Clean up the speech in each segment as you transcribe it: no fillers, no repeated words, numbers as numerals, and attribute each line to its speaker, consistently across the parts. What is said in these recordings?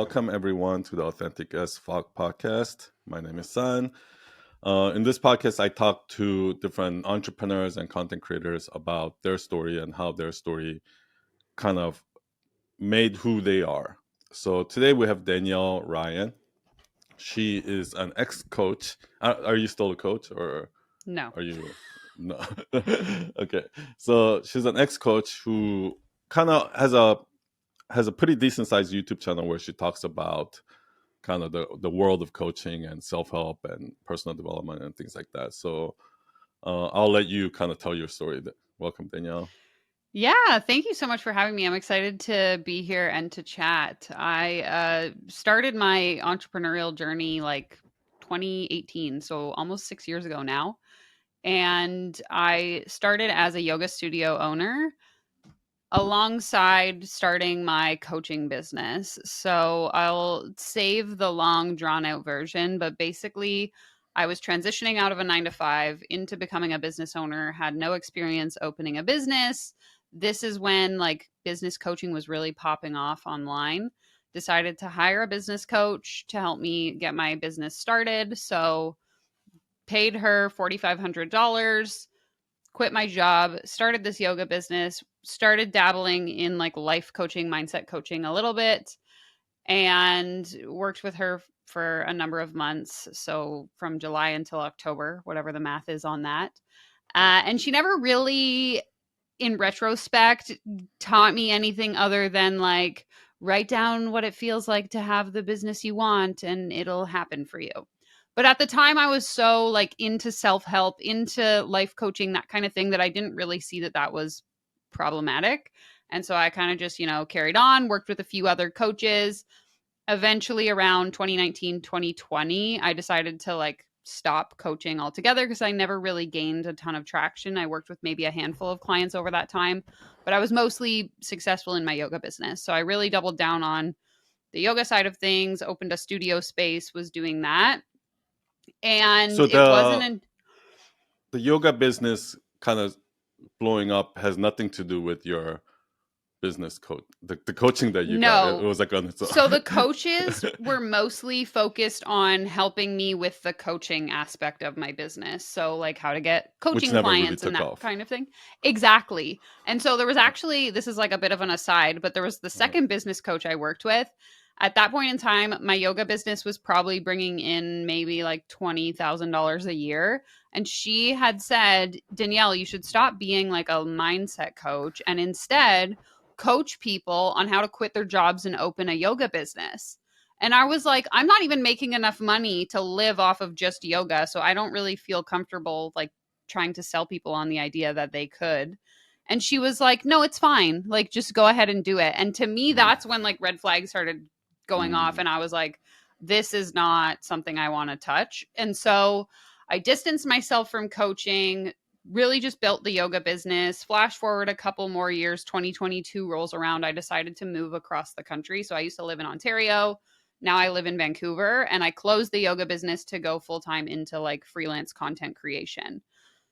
Speaker 1: Welcome everyone to the Authentic as Fuck podcast. My name is San. In this podcast, I talk to different entrepreneurs and content creators about their story and how their story kind of made who they are. So today we have Danielle Ryan. She is an ex-coach. Are you still a coach or
Speaker 2: No.
Speaker 1: are you? No. Okay. So she's an ex-coach who kind of has a pretty decent sized YouTube channel where she talks about kind of the world of coaching and self-help and personal development and things like that. So I'll let you kind of tell your story. Welcome, Danielle.
Speaker 2: Yeah, thank you so much for having me. I'm excited to be here and to chat. I started my entrepreneurial journey like 2018, so almost 6 years ago now. And I started as a yoga studio owner alongside starting my coaching business. So I'll save the long drawn out version, but basically I was transitioning out of a 9 to 5 into becoming a business owner, had no experience opening a business. This is when like business coaching was really popping off online. Decided to hire a business coach to help me get my business started. So paid her $4,500, quit my job, started this yoga business, started dabbling in like life coaching, mindset coaching a little bit, and worked with her for a number of months. So from July until October, whatever the math is on that. And she never really, in retrospect, taught me anything other than like, write down what it feels like to have the business you want and it'll happen for you. But at the time I was so like into self-help, into life coaching, that kind of thing, that I didn't really see that that was problematic. And so I kind of just, carried on, worked with a few other coaches. Eventually around 2019, 2020, I decided to like stop coaching altogether because I never really gained a ton of traction. I worked with maybe a handful of clients over that time, but I was mostly successful in my yoga business. So I really doubled down on the yoga side of things, opened a studio space, was doing that. And
Speaker 1: So
Speaker 2: it wasn't
Speaker 1: the yoga business kind of blowing up has nothing to do with your business coach, the coaching that you got. It
Speaker 2: no.
Speaker 1: was like on its own.
Speaker 2: So the coaches were mostly focused on helping me with the coaching aspect of my business. So like how to get
Speaker 1: Which
Speaker 2: coaching
Speaker 1: never really
Speaker 2: clients and
Speaker 1: took
Speaker 2: that
Speaker 1: off.
Speaker 2: kind of thing. Exactly. And so there was actually, this is like a bit of an aside, but there was the second business coach I worked with. At that point in time, my yoga business was probably bringing in maybe like $20,000 a year. And she had said, Danielle, you should stop being like a mindset coach and instead coach people on how to quit their jobs and open a yoga business. And I was like, I'm not even making enough money to live off of just yoga. So I don't really feel comfortable like trying to sell people on the idea that they could. And she was like, no, it's fine. Like, just go ahead and do it. And to me, that's when like red flags started going off. And I was like, this is not something I want to touch. And so I distanced myself from coaching, really just built the yoga business. Flash forward a couple more years, 2022 rolls around. I decided to move across the country. So I used to live in Ontario. Now I live in Vancouver, and I closed the yoga business to go full time into like freelance content creation.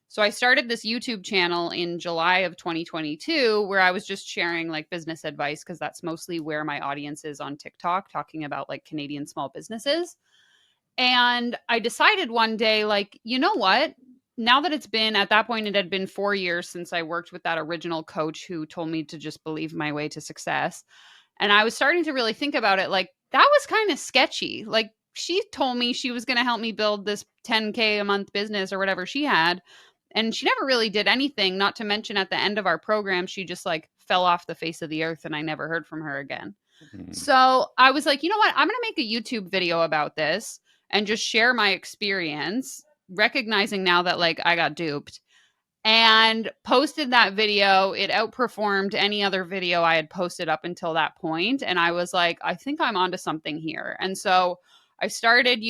Speaker 2: So I started this YouTube channel in July of 2022 where I was just sharing like business advice because that's mostly where my audience is on TikTok, talking about like Canadian small businesses. And I decided one day, like, you know what? Now that it's been, at that point, it had been 4 years since I worked with that original coach who told me to just believe my way to success. And I was starting to really think about it. Like, that was kind of sketchy. Like, she told me she was going to help me build this 10K a month business or whatever she had. And she never really did anything, not to mention at the end of our program, she just like fell off the face of the earth and I never heard from her again. So I was like, you know what? I'm going to make a YouTube video about this and just share my experience, recognizing now that like I got duped, and posted that video. It outperformed any other video I had posted up until that point. And I was like, I think I'm onto something here. And so I started,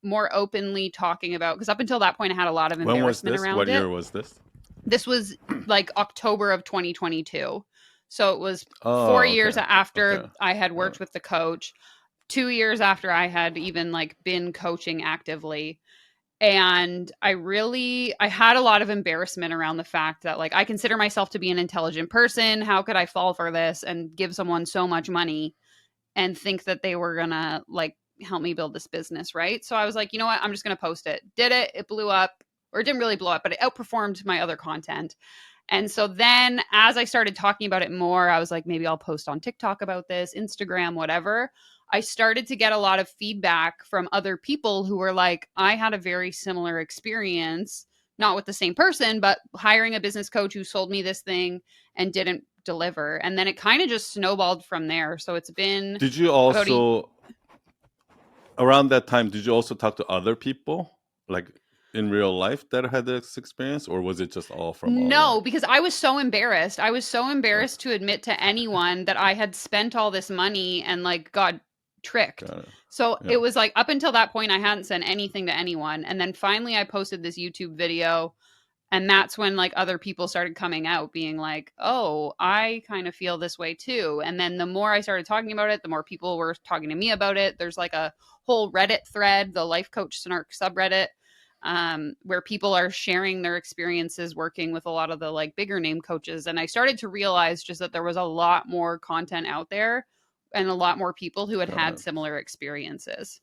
Speaker 2: more openly talking about, because up until that point I had a lot of embarrassment around
Speaker 1: What
Speaker 2: it.
Speaker 1: year was this?
Speaker 2: This was like October of 2022. So it was 4 years after I had worked with the coach, 2 years after I had even like been coaching actively. And I had a lot of embarrassment around the fact that like I consider myself to be an intelligent person. How could I fall for this and give someone so much money and think that they were gonna like help me build this business, right? So I was like, you know what, I'm just gonna post it. Did it? It blew up, or it didn't really blow up, but it outperformed my other content. And so then as I started talking about it more, I was like, maybe I'll post on TikTok about this, Instagram, whatever. I started to get a lot of feedback from other people who were like, I had a very similar experience, not with the same person, but hiring a business coach who sold me this thing and didn't deliver. And then it kind of just snowballed from there. So it's been
Speaker 1: Did you
Speaker 2: about a
Speaker 1: also around that time? Did you also talk to other people, like in real life, that had this experience, or was it just all from
Speaker 2: no,
Speaker 1: online?
Speaker 2: because I was so embarrassed. I was so
Speaker 1: Okay,
Speaker 2: embarrassed to admit to anyone that I had spent all this money and like got tricked.
Speaker 1: got it.
Speaker 2: So
Speaker 1: Yeah,
Speaker 2: it was like up until that point, I hadn't sent anything to anyone. And then finally, I posted this YouTube video. And that's when like other people started coming out being like, oh, I kind of feel this way too. And then the more I started talking about it, the more people were talking to me about it. There's like a whole Reddit thread, the Life Coach Snark subreddit, where people are sharing their experiences working with a lot of the like bigger name coaches. And I started to realize just that there was a lot more content out there and a lot more people who had
Speaker 1: got
Speaker 2: had
Speaker 1: it.
Speaker 2: similar experiences.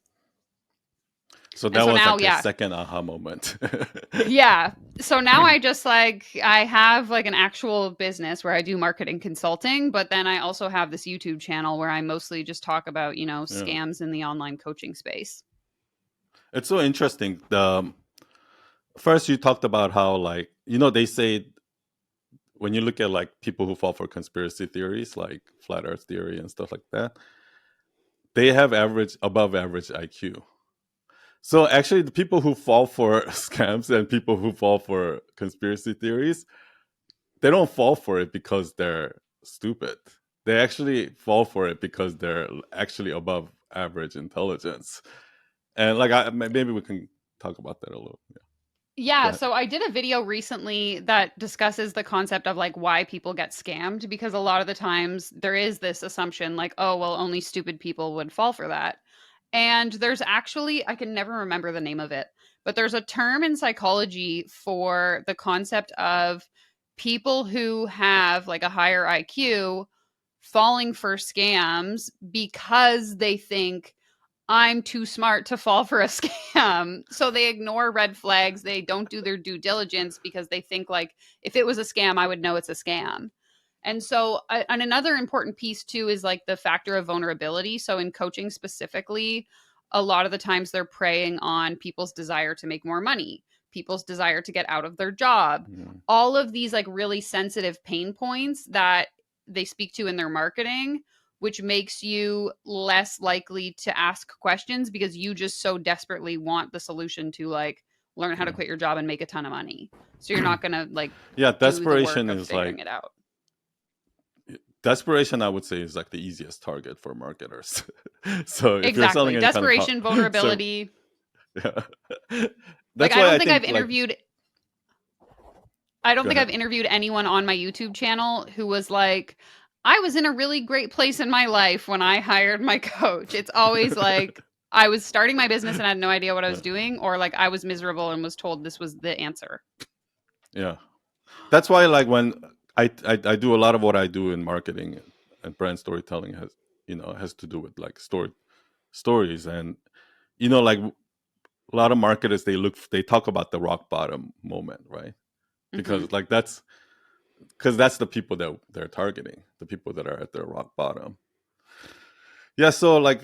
Speaker 1: So
Speaker 2: And
Speaker 1: that
Speaker 2: so
Speaker 1: was
Speaker 2: now,
Speaker 1: like your
Speaker 2: yeah,
Speaker 1: second aha moment.
Speaker 2: yeah. So now I just like I have like an actual business where I do marketing consulting, but then I also have this YouTube channel where I mostly just talk about,
Speaker 1: Yeah,
Speaker 2: scams in the online coaching space.
Speaker 1: it's so interesting. The first you talked about how, like, they say when you look at like people who fall for conspiracy theories like flat earth theory and stuff like that, they have above average IQ. So actually the people who fall for scams and people who fall for conspiracy theories, they don't fall for it because they're stupid. They actually fall for it because they're actually above average intelligence. And like maybe we can talk about that a little. Yeah. Go
Speaker 2: Yeah,
Speaker 1: ahead.
Speaker 2: so I did a video recently that discusses the concept of like why people get scammed because a lot of the times there is this assumption like, oh, well, only stupid people would fall for that. And there's actually, I can never remember the name of it, but there's a term in psychology for the concept of people who have like a higher IQ falling for scams because they think I'm too smart to fall for a scam. So they ignore red flags. They don't do their due diligence because they think like if it was a scam, I would know it's a scam. And so and another important piece too is like the factor of vulnerability. So in coaching specifically, a lot of the times they're preying on people's desire to make more money, people's desire to get out of their job.
Speaker 1: Mhm.
Speaker 2: All of these like really sensitive pain points that they speak to in their marketing, which makes you less likely to ask questions because you just so desperately want the solution to like learn how to
Speaker 1: Yeah.
Speaker 2: quit your job and make a ton of money. So you're not going to like
Speaker 1: Yeah,
Speaker 2: do the work
Speaker 1: desperation
Speaker 2: of
Speaker 1: is
Speaker 2: figuring
Speaker 1: like
Speaker 2: it out.
Speaker 1: desperation, I would say, is like the easiest target for marketers. So if you're selling
Speaker 2: Exactly.
Speaker 1: any kind of
Speaker 2: Desperation,
Speaker 1: so
Speaker 2: vulnerability.
Speaker 1: yeah.
Speaker 2: Like
Speaker 1: That's why I think like
Speaker 2: I don't
Speaker 1: go
Speaker 2: think
Speaker 1: ahead.
Speaker 2: I've interviewed anyone on my YouTube channel who was like, I was in a really great place in my life when I hired my coach. It's always like I was starting my business and I had no idea what I
Speaker 1: Yeah.
Speaker 2: was doing, or like I was miserable and was told this was the answer.
Speaker 1: Yeah. That's why like when I do a lot of what I do in marketing and brand storytelling has to do with like stories. And like a lot of marketers, they talk about the rock bottom moment, right?
Speaker 2: Hmm.
Speaker 1: Because like that's the people that they're targeting, the people that are at their rock bottom. Yeah, so like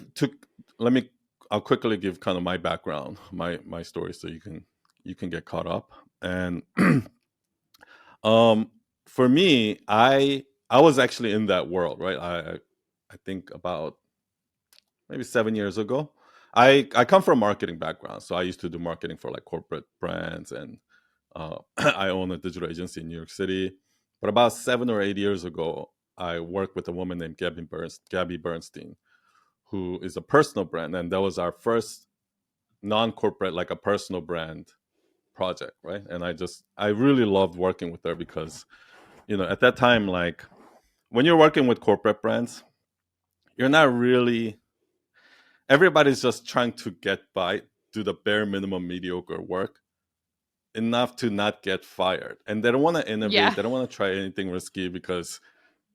Speaker 1: let me I'll quickly give kind of my background, my story, so you can get caught up. And um for me, I was actually in that world, right? I think about maybe 7 years ago. I come from a marketing background, so I used to do marketing for like corporate brands, and I own a digital agency in New York City. But about 7 or 8 years ago, I worked with a woman named Gabby Bernstein, who is a personal brand, and that was our first non-corporate, like a personal brand project, right? And I really loved working with her because at that time, like when you're working with corporate brands, you're not really everybody's just trying to get by, do the bare minimum mediocre work enough to not get fired, and they don't want to innovate,
Speaker 2: Yeah.
Speaker 1: they don't want to try anything risky because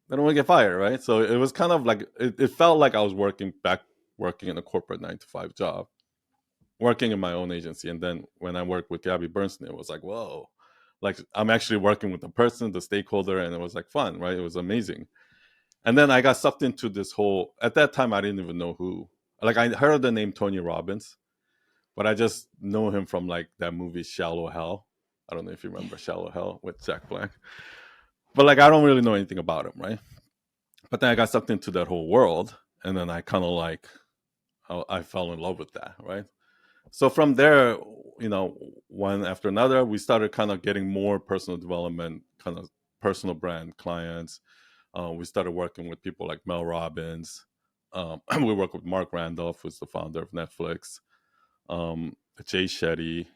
Speaker 1: they don't want to get fired, right? So it was kind of like it felt like I was working in a corporate 9 to 5 job, working in my own agency. And then when I worked with Gabby Bernstein, it was like, whoa, like I'm actually working with the person, the stakeholder, and it was like fun, right? It was amazing. And then I got sucked into this whole. At that time, I didn't even know who. Like I heard the name Tony Robbins, but I just know him from like that movie Shallow Hell. I don't know if you remember Shallow Hell with Jack Black, but like I don't really know anything about him, right? But then I got sucked into that whole world, and then I kind of like I fell in love with that, right? So from there, one after another, we started kind of getting more personal development, kind of personal brand clients. We started working with people like Mel Robbins. We work with Mark Randolph, who's the founder of Netflix. um, Jay Shetty,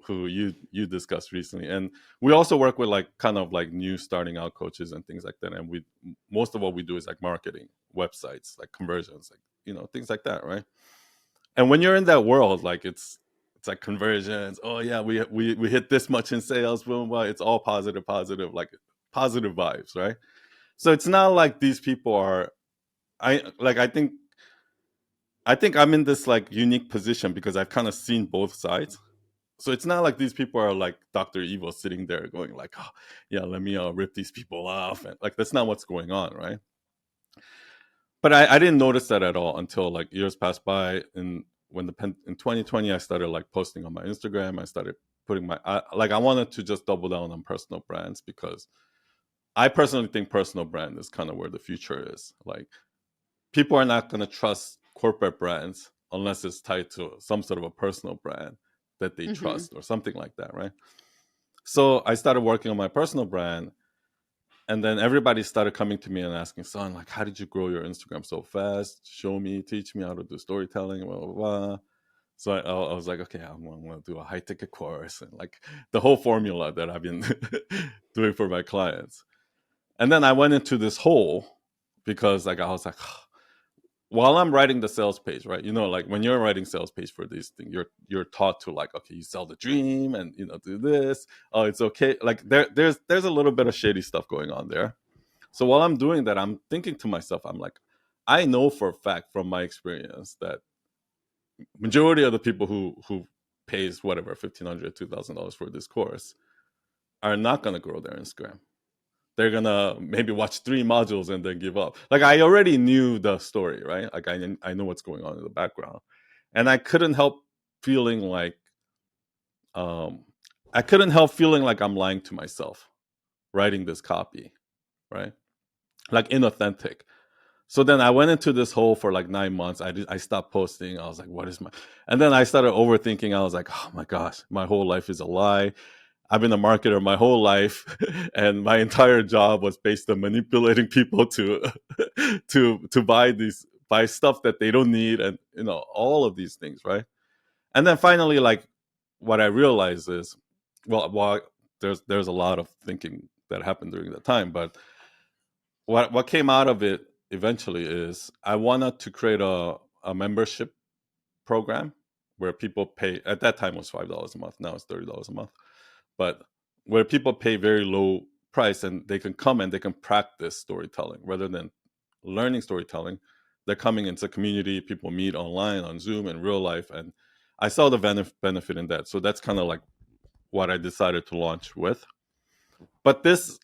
Speaker 1: who you discussed recently, and we also work with like kind of like new starting out coaches and things like that. And we most of what we do is like marketing, websites, like conversions, like things like that, right? And when you're in that world, like it's like conversions. Oh yeah, we hit this much in sales, boom, boom. It's all positive, positive, like positive vibes, right? So it's not like these people are. I think I'm in this like unique position because I've kind of seen both sides. So it's not like these people are like Dr. Evil sitting there going like, oh, yeah, let me rip these people off. And like, that's not what's going on, right? But I didn't notice that at all until like years passed by. And when in 2020, I started like posting on my Instagram. I started putting like, I wanted to just double down on personal brands because I personally think personal brand is kind of where the future is. Like, people are not going to trust corporate brands unless it's tied to some sort of a personal brand that they
Speaker 2: Mm-hmm.
Speaker 1: trust or something like that, right? So I started working on my personal brand, and then everybody started coming to me and asking, "Son, like, how did you grow your Instagram so fast? Show me, teach me how to do storytelling, blah blah blah." So I was like, "Okay, I'm going to do a high ticket course and like the whole formula that I've been doing for my clients." And then I went into this hole because like I was like, while I'm writing the sales page, right? Like when you're writing sales page for these things, you're taught to like, okay, you sell the dream and do this. Oh, it's okay. Like there's a little bit of shady stuff going on there. So while I'm doing that, I'm thinking to myself, I'm like, I know for a fact from my experience that majority of the people who pays whatever $1,500, $2,000 for this course are not gonna grow their Instagram. They're gonna maybe watch 3 modules and then give up. Like I already knew the story, right? Like I know what's going on in the background, and um, I couldn't help feeling like I'm lying to myself, writing this copy, right? Like inauthentic. So then I went into this hole for like 9 months. I stopped posting. I was like, what is my? And then I started overthinking. I was like, oh my gosh, my whole life is a lie. I've been a marketer my whole life, and my entire job was based on manipulating people to buy stuff that they don't need, and all of these things, right? And then finally, like what I realized is, well, there's a lot of thinking that happened during that time, but what came out of it eventually is I wanted to create a membership program where people pay. At that time it was $5 a month. Now it's $30 a month, but where people pay very low price and they can come and they can practice storytelling rather than learning storytelling. They're coming into a community. People meet online on Zoom in real life, and I saw the benefit in that. So that's kind of like what I decided to launch with. But this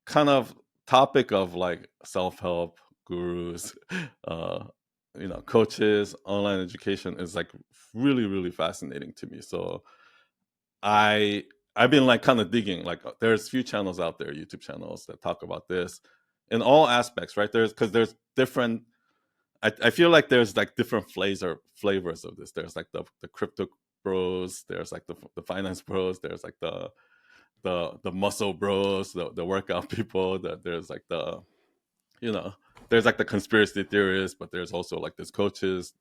Speaker 1: kind of topic of like self-help gurus, uh, coaches, online education is like really, really fascinating to me. So I I've been like kind of digging. Like there's few channels out there, YouTube channels that talk about this in all aspects, right? There's different. I feel like there's like different flavors of this. There's like the crypto bros. There's like the finance bros. There's like the muscle bros, the workout people. That there's like you know there's like the conspiracy theorists, but there's also like there's coaches,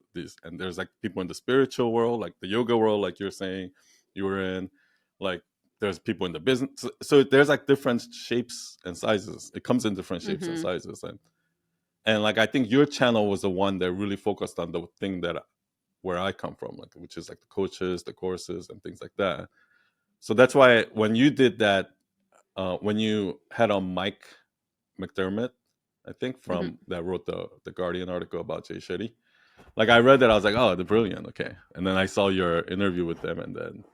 Speaker 1: and there's like people in the spiritual world, like the yoga world, like you're saying you were in, like there's people in the business. So there's like different shapes and sizes. It comes in different shapes and
Speaker 2: Mm-hmm.
Speaker 1: sizes, and like I think your channel was the one that really focused on the thing that where I come from, like which is like the coaches, the courses, and things like that. So that's why when you did that, when you had on Mike McDermott, I think,
Speaker 2: Mhm.
Speaker 1: from that wrote the Guardian article about Jay Shetty. Like I read that, I was like, oh, they're brilliant. Okay, and then I saw your interview with them, and then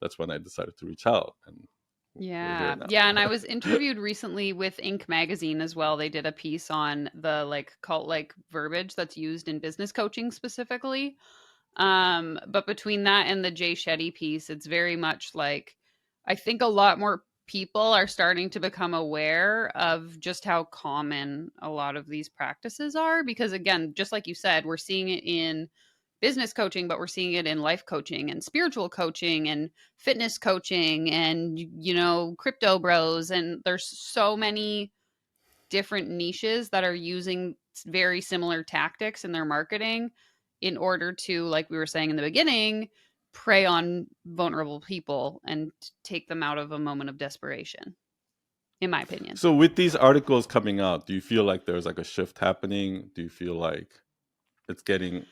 Speaker 1: that's when I decided to reach out, and we're here
Speaker 2: Yeah. Yeah, and I
Speaker 1: now.
Speaker 2: was interviewed recently with Inc. magazine as well. They did a piece on the like cult like verbiage that's used in business coaching specifically. But between that and the Jay Shetty piece, it's very much like I think a lot more people are starting to become aware of just how common a lot of these practices are. Because again, just like you said, we're seeing it in business coaching, but we're seeing it in life coaching and spiritual coaching and fitness coaching and, you know, crypto bros. And there's so many different niches that are using very similar tactics in their marketing in order to, like we were saying in the beginning, prey on vulnerable people and take them out of a moment of desperation, in my opinion.
Speaker 1: So with these articles coming out, do you feel like there's like a shift happening? Do you feel like it's getting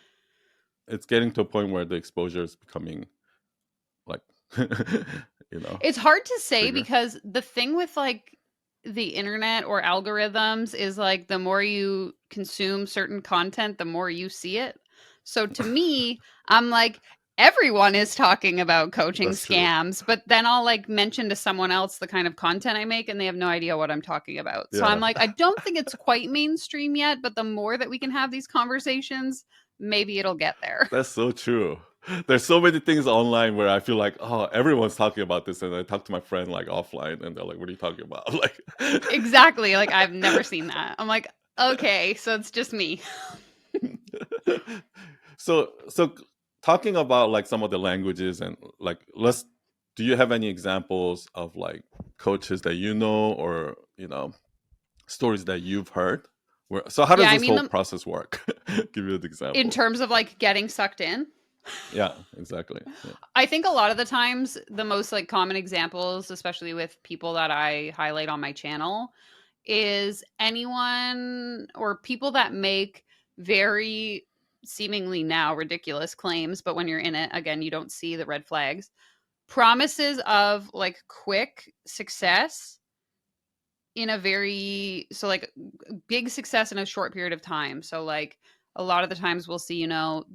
Speaker 1: to a point where the exposure is becoming like you know
Speaker 2: It's hard to say
Speaker 1: bigger?
Speaker 2: because the thing with like the internet or algorithms is like the more you consume certain content, the more you see it. So to me, I'm like, everyone is talking about coaching
Speaker 1: That's true.
Speaker 2: scams, but then I'll like mention to someone else the kind of content I make and they have no idea what I'm talking about. So I'm
Speaker 1: Yeah,
Speaker 2: like, I don't think it's quite mainstream yet, but the more that we can have these conversations, maybe it'll get there.
Speaker 1: that's so true. There's so many things online where I feel like, oh, everyone's talking about this, and I talk to my friend like offline, and they're like, "What are you talking about?" Like,
Speaker 2: Exactly. Like I've never seen that. I'm like, okay, so it's just me.
Speaker 1: so talking about like some of the languages and like let's do you have any examples of like coaches that you know or stories that you've heard where so how does
Speaker 2: Yeah, I
Speaker 1: this
Speaker 2: mean
Speaker 1: whole
Speaker 2: the
Speaker 1: process work? Give you an
Speaker 2: in
Speaker 1: example.
Speaker 2: terms of like getting sucked in.
Speaker 1: Yeah, exactly. Yeah.
Speaker 2: I think a lot of the times the most like common examples, especially with people that I highlight on my channel, is anyone or people that make very seemingly now ridiculous claims, but when you're in it, again, you don't see the red flags. Promises of like quick success in a very so like big success in a short period of time. So like a lot of the times we'll see, you know,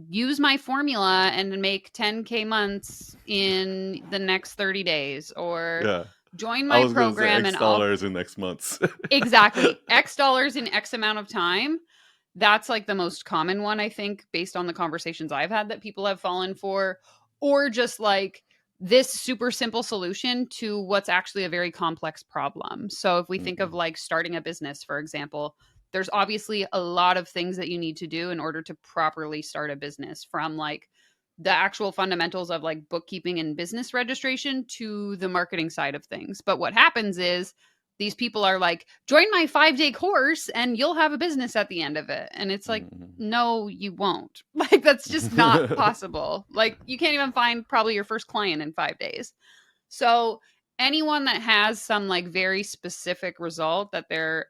Speaker 2: use my formula and make 10K months in the next 30 days or
Speaker 1: Yeah,
Speaker 2: join
Speaker 1: I
Speaker 2: my
Speaker 1: was gonna say
Speaker 2: program
Speaker 1: X
Speaker 2: and I'll
Speaker 1: dollars in next months.
Speaker 2: exactly X dollars in X amount of time. That's like the most common one, I think, based on the conversations I've had that people have fallen for, or just like this super simple solution to what's actually a very complex problem. So, if we think of
Speaker 1: Mhm.
Speaker 2: like starting a business, for example, there's obviously a lot of things that you need to do in order to properly start a business from like the actual fundamentals of like bookkeeping and business registration to the marketing side of things. But what happens is these people are like, join my 5-day course and you'll have a business at the end of it. And it's like,
Speaker 1: Mhm.
Speaker 2: no, you won't. Like, that's just not possible. Like, you can't even find probably your first client in 5 days. So, anyone that has some like very specific result that they're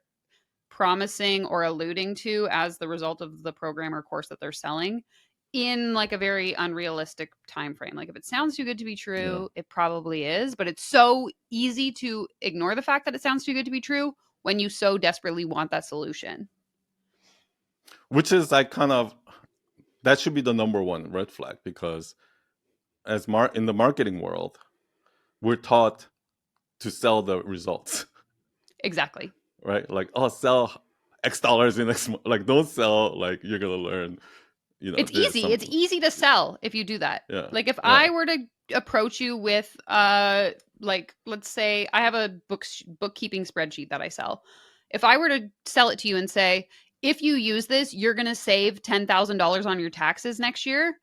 Speaker 2: promising or alluding to as the result of the program or course that they're selling in like a very unrealistic time frame. Like if it sounds too good to be
Speaker 1: Yeah,
Speaker 2: true, it probably is, but it's so easy to ignore the fact that it sounds too good to be true when you so desperately want that solution.
Speaker 1: which is like kind of that should be the number one red flag because in the marketing world, we're taught to sell the results,
Speaker 2: Exactly.
Speaker 1: right? Like, oh, sell X dollars in next month. Like, don't sell like you're gonna learn,
Speaker 2: It's
Speaker 1: this
Speaker 2: easy. It's
Speaker 1: some.
Speaker 2: easy to sell if you do that.
Speaker 1: Yeah,
Speaker 2: Like if
Speaker 1: yeah.
Speaker 2: I were to approach you with like let's say I have a bookkeeping spreadsheet that I sell. If I were to sell it to you and say, if you use this, you're going to save $10,000 on your taxes next year,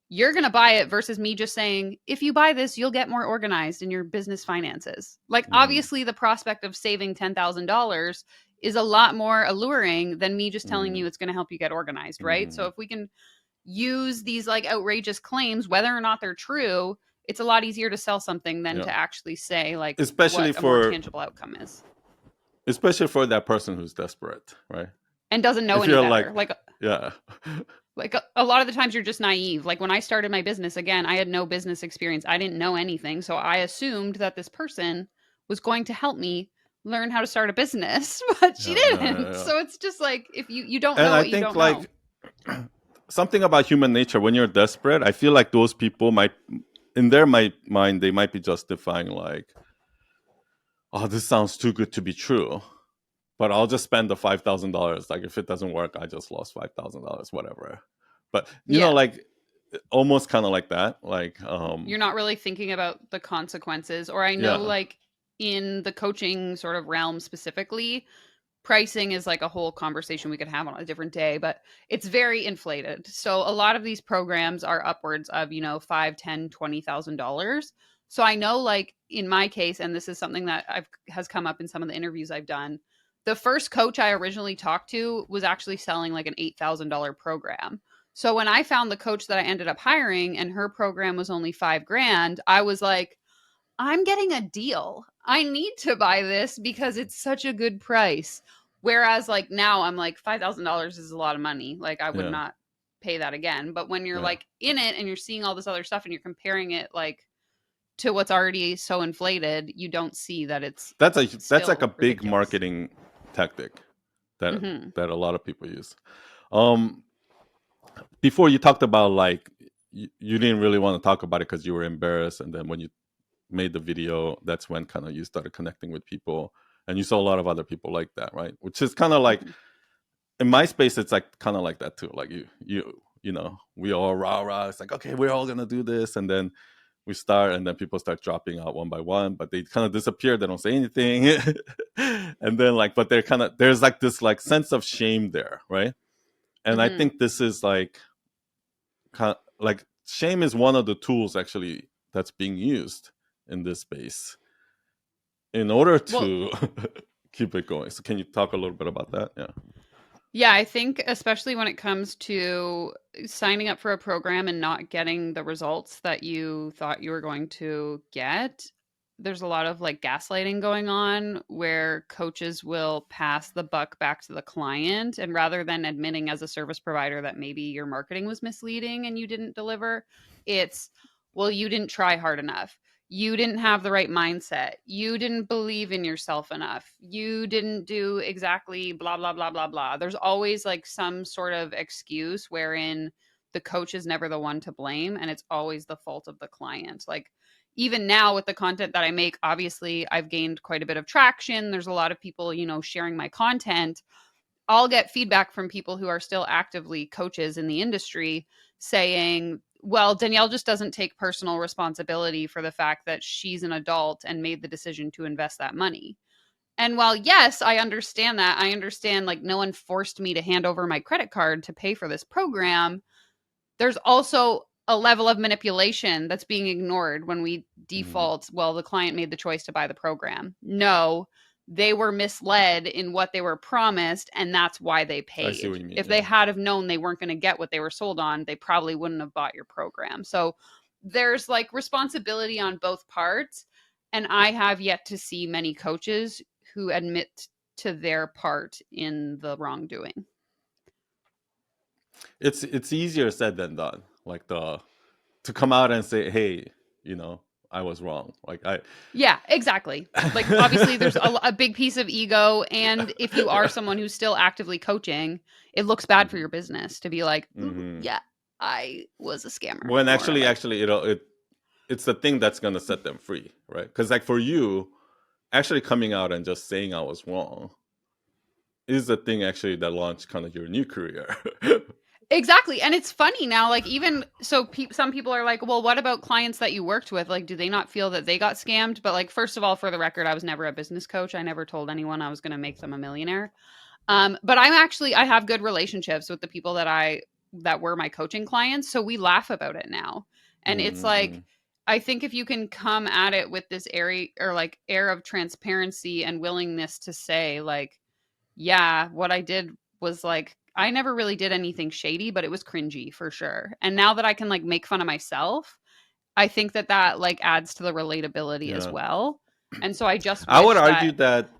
Speaker 2: you're going to buy it versus me just saying, if you buy this, you'll get more organized in your business finances. Like,
Speaker 1: Hmm.
Speaker 2: obviously, the prospect of saving $10,000 is a lot more alluring than me just telling
Speaker 1: Hmm.
Speaker 2: you it's going to help you get organized, right? So,
Speaker 1: Hmm.
Speaker 2: if we can use these like outrageous claims, whether or not they're true, it's a lot easier to sell something than
Speaker 1: Yeah,
Speaker 2: to actually say like what
Speaker 1: especially
Speaker 2: a more
Speaker 1: for
Speaker 2: tangible outcome is
Speaker 1: that person who's desperate, right?
Speaker 2: and doesn't know
Speaker 1: If
Speaker 2: any
Speaker 1: you're like,
Speaker 2: better. Like,
Speaker 1: yeah,
Speaker 2: a lot of the times you're just naive. Like when I started my business, again, I had no business experience. I didn't know anything. So I assumed that this person was going to help me learn how to start a business, but she
Speaker 1: Yeah, yeah, yeah,
Speaker 2: didn't.
Speaker 1: yeah.
Speaker 2: So it's just like, if you don't
Speaker 1: And
Speaker 2: know
Speaker 1: I
Speaker 2: what you
Speaker 1: think
Speaker 2: don't know.
Speaker 1: like something about human nature, when you're desperate, I feel like those people might, in their mind, they might be justifying like, oh, this sounds too good to be true, but I'll just spend the $5,000. Like if it doesn't work, I just lost $5,000, whatever. But
Speaker 2: Yeah.
Speaker 1: like almost kind of like that. Like
Speaker 2: You're not really thinking about the consequences. Or I know,
Speaker 1: yeah,
Speaker 2: like, in the coaching sort of realm specifically, pricing is like a whole conversation we could have on a different day, but it's very inflated. So a lot of these programs are upwards of, five, 10, $20,000. So I know, like, in my case, and this is something that has come up in some of the interviews I've done, the first coach I originally talked to was actually selling like an $8,000 program. So when I found the coach that I ended up hiring and her program was only 5 grand, I was like, I'm getting a deal. I need to buy this because it's such a good price. Whereas, like, now I'm like, $5,000 is a lot of money. Like, I would
Speaker 1: yeah,
Speaker 2: not pay that again. But when you're
Speaker 1: yeah.
Speaker 2: like in it and you're seeing all this other stuff and you're comparing it like to what's already so inflated, you don't see that it's
Speaker 1: That's like a
Speaker 2: still
Speaker 1: big
Speaker 2: ridiculous.
Speaker 1: marketing tactic that
Speaker 2: Hmm.
Speaker 1: a lot of people use. Um, Before you talked about like you didn't really want to talk about it because you were embarrassed, and then when you made the video, that's when kind of you started connecting with people, and you saw a lot of other people like that, right? Which is kind of like
Speaker 2: Hmm.
Speaker 1: in my space, it's like kind of like that too. Like we all rah rah. It's like, okay, we're all gonna do this, and then we start, and then people start dropping out one by one, but they kind of disappear. They don't say anything, and then like, but they're kind of there's like this like sense of shame there, right? And I
Speaker 2: Hmm.
Speaker 1: think this is like like shame is one of the tools actually that's being used in this space in order
Speaker 2: Well,
Speaker 1: to keep it going. So can you talk a little bit about that? Yeah.
Speaker 2: yeah, I think especially when it comes to signing up for a program and not getting the results that you thought you were going to get, there's a lot of like gaslighting going on where coaches will pass the buck back to the client. And rather than admitting as a service provider that maybe your marketing was misleading and you didn't deliver, it's, well, you didn't try hard enough. You didn't have the right mindset. You didn't believe in yourself enough. You didn't do exactly blah, blah, blah, blah, blah. There's always like some sort of excuse wherein the coach is never the one to blame and it's always the fault of the client. Like, even now with the content that I make, obviously I've gained quite a bit of traction. There's a lot of people, sharing my content. I'll get feedback from people who are still actively coaches in the industry saying, well, Danielle just doesn't take personal responsibility for the fact that she's an adult and made the decision to invest that money. And while, yes, I understand that, I understand like no one forced me to hand over my credit card to pay for this program. There's also a level of manipulation that's being ignored when we
Speaker 1: Mhm.
Speaker 2: default, well, the client made the choice to buy the program. No, they were misled in what they were promised, and that's why they
Speaker 1: I see
Speaker 2: paid.
Speaker 1: what you mean.
Speaker 2: If they
Speaker 1: Yeah.
Speaker 2: had have known they weren't going to get what they were sold on, they probably wouldn't have bought your program. So there's like responsibility on both parts. And I have yet to see many coaches who admit to their part in the wrongdoing.
Speaker 1: It's easier said than done. Like the to come out and say, "Hey, I was wrong." Like I
Speaker 2: Yeah, exactly. Like, obviously, there's a big piece of ego.
Speaker 1: yeah.
Speaker 2: And if you are
Speaker 1: Yeah.
Speaker 2: someone who's still actively coaching, it looks bad for
Speaker 1: Mhm.
Speaker 2: your business to be like, ooh,
Speaker 1: Mhm.
Speaker 2: yeah, I was a scammer.
Speaker 1: When
Speaker 2: Or like,
Speaker 1: actually, it's the thing that's gonna set them free, right? Because like for you, actually coming out and just saying I was wrong is the thing actually that launched kind of your new career.
Speaker 2: exactly. And it's funny now, like, even so, some people are like, well, what about clients that you worked with? Like, do they not feel that they got scammed? But, like, first of all, for the record, I was never a business coach. I never told anyone I was going to make them a millionaire. But I have good relationships with the people that were my coaching clients. So we laugh about it now. And it's like,
Speaker 1: Mm-hmm.
Speaker 2: I think if you can come at it with this area or like air of transparency and willingness to say, like, yeah, what I did was like, I never really did anything shady, but it was cringy for sure. And now that I can like make fun of myself, I think that like adds to the relatability as
Speaker 1: Yeah.
Speaker 2: well. And so I just
Speaker 1: I would
Speaker 2: wish
Speaker 1: argue
Speaker 2: that,
Speaker 1: that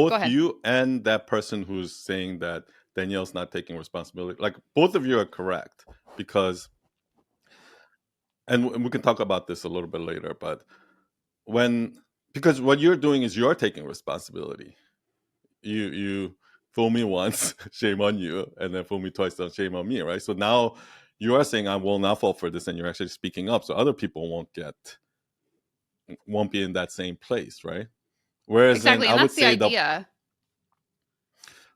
Speaker 2: go
Speaker 1: both
Speaker 2: ahead.
Speaker 1: you and that person who's saying that Danielle's not taking responsibility, like both of you are correct because, and we can talk about this a little bit later, but when because what you're doing is you're taking responsibility. You fool me once, shame on you, and then fool me twice, then shame on me, right? So now you are saying I will not fall for this, and you're actually speaking up, so other people won't be in that same place, right? Whereas then
Speaker 2: Exactly.
Speaker 1: I
Speaker 2: And
Speaker 1: would
Speaker 2: that's the
Speaker 1: say
Speaker 2: idea.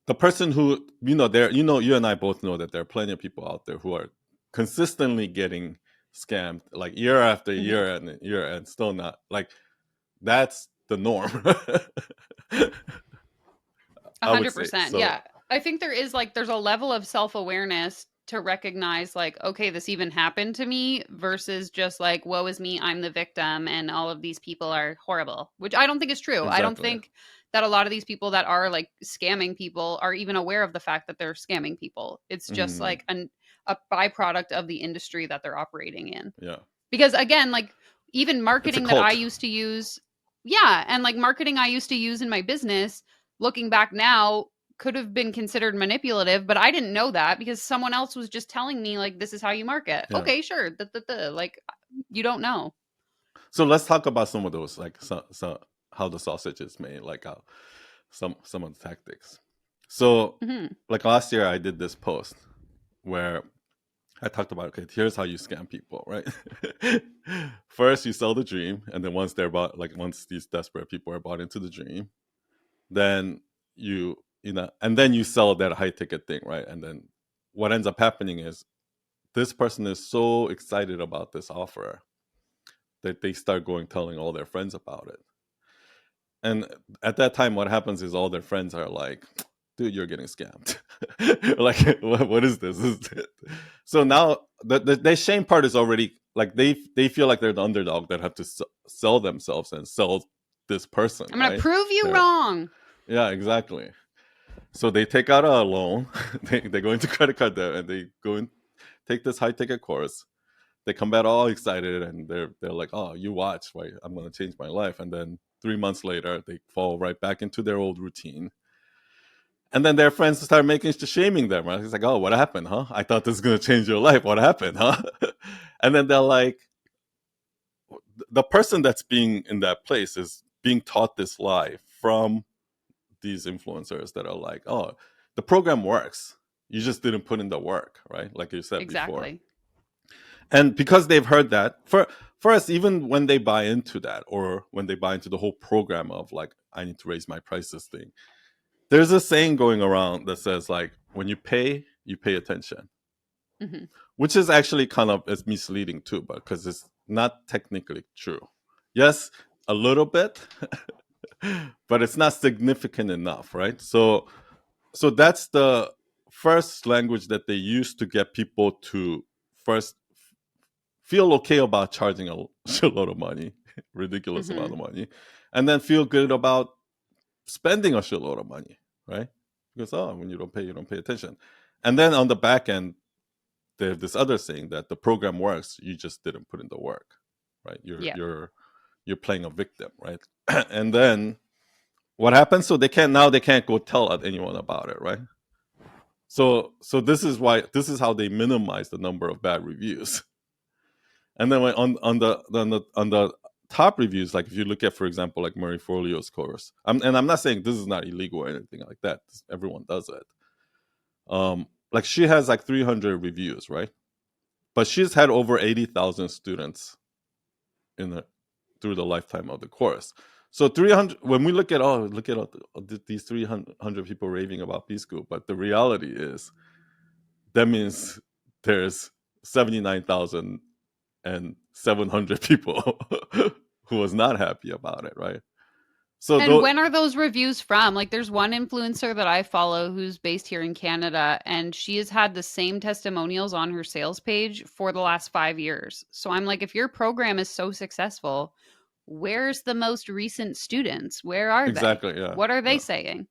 Speaker 1: the person who you and I both know that there are plenty of people out there who are consistently getting scammed like year after
Speaker 2: Mhm.
Speaker 1: year and year and still not like that's the norm. I would say
Speaker 2: 100%.
Speaker 1: so.
Speaker 2: Yeah. I think there's a level of self-awareness to recognize like, okay, this even happened to me versus just like, woe is me, I'm the victim and all of these people are horrible, which I don't think is true. I don't
Speaker 1: Exactly.
Speaker 2: think that a lot of these people that are like scamming people are even aware of the fact that they're scamming people. It's just
Speaker 1: Mm,
Speaker 2: like a byproduct of the industry that they're operating in.
Speaker 1: yeah,
Speaker 2: Because again, like even
Speaker 1: it's a
Speaker 2: marketing that I
Speaker 1: cult.
Speaker 2: used to use, yeah, and like marketing I used to use in my business, looking back now, could have been considered manipulative, but I didn't know that because someone else was just telling me like this is how you market.
Speaker 1: Yeah.
Speaker 2: Okay, sure. Like you don't know.
Speaker 1: So let's talk about some of those, like how the sausage is made, like some of the tactics. So,
Speaker 2: Hmm.
Speaker 1: like last year, I did this post where I talked about, okay, here's how you scam people, right? First, you sell the dream, and then once these desperate people are bought into the dream, then and then you sell that high ticket thing, right? And then what ends up happening is this person is so excited about this offer that they start going telling all their friends about it. And at that time, what happens is all their friends are like, dude, you're getting scammed. Like, what is this? So now the shame part is already like they feel like they're the underdog that have to sell themselves and sell this person,
Speaker 2: I'm going to
Speaker 1: right?
Speaker 2: prove you
Speaker 1: They're,
Speaker 2: wrong.
Speaker 1: yeah, exactly. So they take out a loan, they go into credit card debt, and they go and take this high ticket course. They come back all excited, and they're like, "Oh, you watch, right? I'm gonna change my life." And then 3 months later, they fall right back into their old routine. And then their friends start shaming them. Right? It's like, "Oh, what happened, huh? I thought this was gonna change your life. What happened, huh?" And then they're like, the person that's being in that place is being taught this lie from these influencers that are like, "Oh, the program works. You just didn't put in the work," right? Like you said before.
Speaker 2: Exactly.
Speaker 1: And because they've heard that, for us, even when they buy into that, or when they buy into the whole program of like, I need to raise my prices thing, there's a saying going around that says like, when you pay attention,
Speaker 2: Hmm.
Speaker 1: which is actually kind of is misleading too, but because it's not technically true. Yes, a little bit, but it's not significant enough, right? So that's the first language that they use to get people to first feel okay about charging a shitload of money, ridiculous amount
Speaker 2: Hmm.
Speaker 1: of money, and then feel good about spending a shitload of money, right? Because when you don't pay attention. And then on the back end, there's this other saying that the program works, you just didn't put in the work, right?
Speaker 2: Yeah.
Speaker 1: You're playing a victim, right? And then what happens? So they can't go tell anyone about it, right? So this is how they minimize the number of bad reviews. And then on the top reviews, like if you look at, for example, like Marie Forleo's course, and I'm not saying this is not illegal or anything like that. Everyone does it. Like she has like 300 reviews, right? But she's had over 80,000 students in the through the lifetime of the course. So 300. When we look at these 300 people raving about B School, but the reality is that means there's 79,700 people who was not happy about it, right? So
Speaker 2: And
Speaker 1: though
Speaker 2: when are those reviews from? Like, there's one influencer that I follow who's based here in Canada, and she has had the same testimonials on her sales page for the last 5 years. So I'm like, if your program is so successful, where's the most recent students? Where are they?
Speaker 1: exactly, yeah,
Speaker 2: What are they
Speaker 1: yeah.
Speaker 2: saying?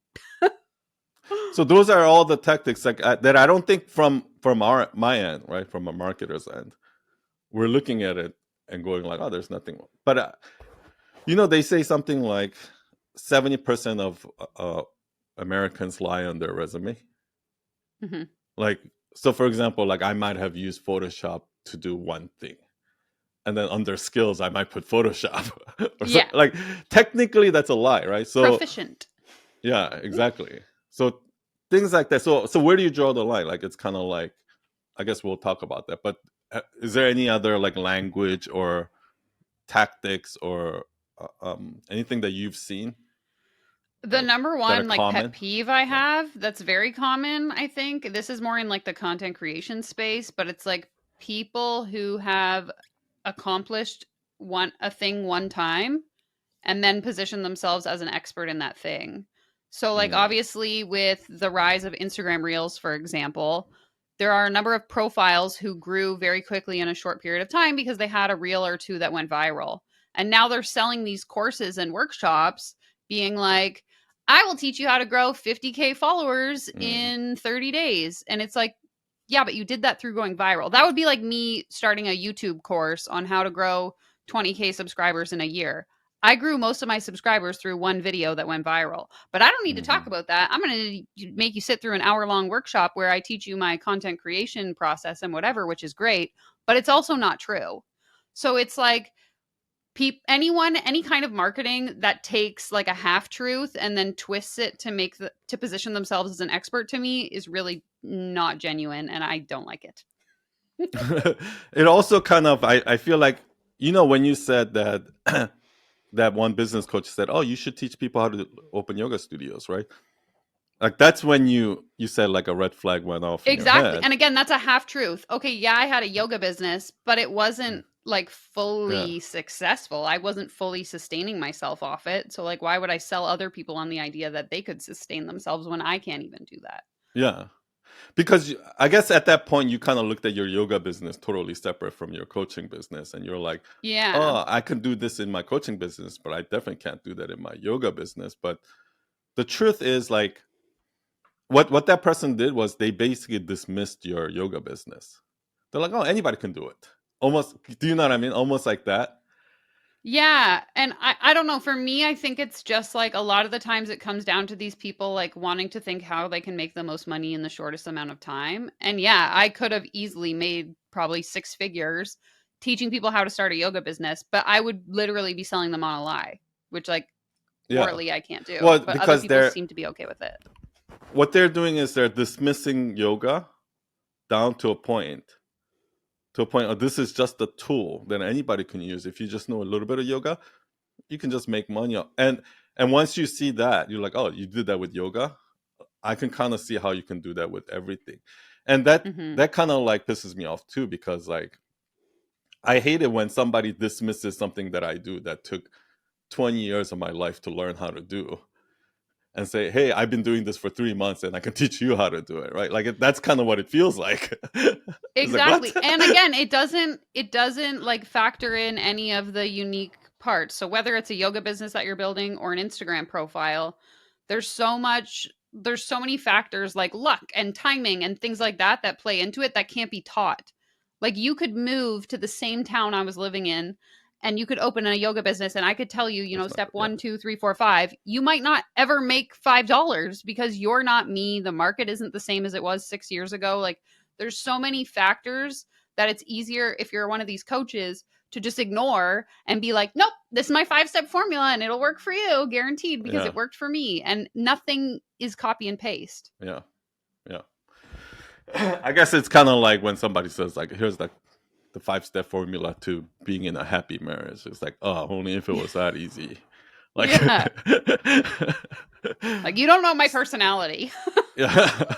Speaker 1: So those are all the tactics like that I don't think from my end, right, from a marketer's end, we're looking at it and going like, oh, there's nothing wrong. But they say something like 70% of Americans lie on their resume.
Speaker 2: Hmm.
Speaker 1: Like, so for example, like I might have used Photoshop to do one thing, and then under skills I might put Photoshop or so,
Speaker 2: Yeah.
Speaker 1: like technically that's a lie, right? So
Speaker 2: Proficient.
Speaker 1: yeah, exactly. So things like that. So where do you draw the line? Like it's kind of like, I guess we'll talk about that. But is there any other like language or tactics or anything that you've seen
Speaker 2: The
Speaker 1: like
Speaker 2: number
Speaker 1: that are
Speaker 2: one like pet
Speaker 1: common?
Speaker 2: peeve I
Speaker 1: Yeah.
Speaker 2: have that's very common, I think. This is more in like the content creation space, but it's like people who have accomplished a thing one time and then position themselves as an expert in that thing. So, like,
Speaker 1: Mm,
Speaker 2: obviously, with the rise of Instagram Reels, for example, there are a number of profiles who grew very quickly in a short period of time because they had a reel or two that went viral. And now they're selling these courses and workshops, being like, I will teach you how to grow 50K followers
Speaker 1: mm,
Speaker 2: in 30 days. And it's like, yeah, but you did that through going viral. That would be like me starting a YouTube course on how to grow 20K subscribers in a year. I grew most of my subscribers through one video that went viral. But I don't need to talk
Speaker 1: mhm.
Speaker 2: about that. I'm going to make you sit through an hour-long workshop where I teach you my content creation process and whatever, which is great, but it's also not true. So it's like any kind of marketing that takes like a half truth and then twists it to to position themselves as an expert, to me, is really not genuine, and I don't like it.
Speaker 1: It also kind of, I feel like, when you said that that one business coach said, oh, you should teach people how to open yoga studios, right? Like that's when you said like a red flag went off in your
Speaker 2: Exactly.
Speaker 1: head.
Speaker 2: And again, that's a half truth. Okay, yeah, I had a yoga business, but it
Speaker 1: Mm.
Speaker 2: wasn't like
Speaker 1: Yeah.
Speaker 2: fully successful. I wasn't fully sustaining myself off it. So like why would I sell other people on the idea that they could sustain themselves when I can't even do that?
Speaker 1: Yeah. Because I guess at that point you kind of looked at your yoga business totally separate from your coaching business, and you're like,
Speaker 2: Yeah.
Speaker 1: oh, I can do this in my coaching business, but I definitely can't do that in my yoga business. But the truth is, like, what that person did was they basically dismissed your yoga business. They're like, oh, anybody can do it. Almost, do you know what I mean? Almost like that.
Speaker 2: Yeah, and I don't know, for me, I think it's just, like, a lot of the times it comes down to these people, like, wanting to think how they can make the most money in the shortest amount of time, and yeah, I could have easily made probably 6 figures teaching people how to start a yoga business, but I would literally be selling them on a lie, which, like,
Speaker 1: Yeah.
Speaker 2: morally I can't do,
Speaker 1: Well,
Speaker 2: but other
Speaker 1: because
Speaker 2: people seem to be okay with it.
Speaker 1: what they're doing is they're dismissing yoga down to a point of this is just a tool that anybody can use. If you just know a little bit of yoga, you can just make money. And once you see that, you're like, oh, you did that with yoga. I can kind of see how you can do that with everything. And that
Speaker 2: Mhm.
Speaker 1: that kind of like pisses me off too, because like I hate it when somebody dismisses something that I do that took 20 years of my life to learn how to do, and say, hey, I've been doing this for 3 months and I can teach you how to do it, right? Like that's kind of what it feels like. It's like, what?
Speaker 2: Exactly. And again, it doesn't like factor in any of the unique parts. So whether it's a yoga business that you're building or an Instagram profile, there's so many factors like luck and timing and things like that that play into it that can't be taught. Like you could move to the same town I was living in and you could open a yoga business and I could tell you,
Speaker 1: That's not
Speaker 2: step
Speaker 1: yeah.
Speaker 2: 1, 2, 3, 4, 5. You might not ever make $5 because you're not me. The market isn't the same as it was 6 years ago. Like there's so many factors that it's easier if you're one of these coaches to just ignore and be like, nope, this is my 5-step formula and it'll work for you, guaranteed, because
Speaker 1: Yeah.
Speaker 2: it worked for me. And nothing is copy and paste.
Speaker 1: Yeah. Yeah. I guess it's kind of like when somebody says like, here's the 5-step formula to being in a happy marriage. It's like, oh, only if it was that easy. Like
Speaker 2: Yeah. Like, you don't know my personality.
Speaker 1: yeah.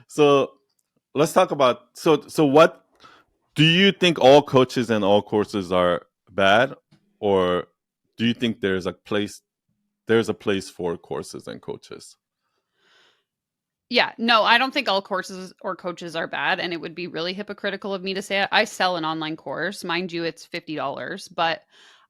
Speaker 1: So let's talk about, so what do you think all coaches and all courses are bad, or do you think there's a place for courses and coaches?
Speaker 2: Yeah, no, I don't think all courses or coaches are bad, and it would be really hypocritical of me to say it. I sell an online course, mind you, it's $50, but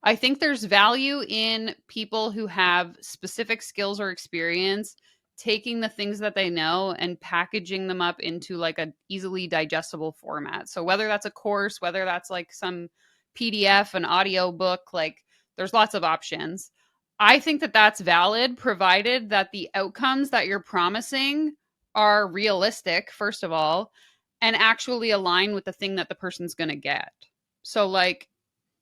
Speaker 2: I think there's value in people who have specific skills or experience taking the things that they know and packaging them up into like a easily digestible format. So whether that's a course, whether that's like some PDF, an audio book, like there's lots of options. I think that that's valid provided that the outcomes that you're promising are realistic, first of all, and actually align with the thing that the person's going to get. So like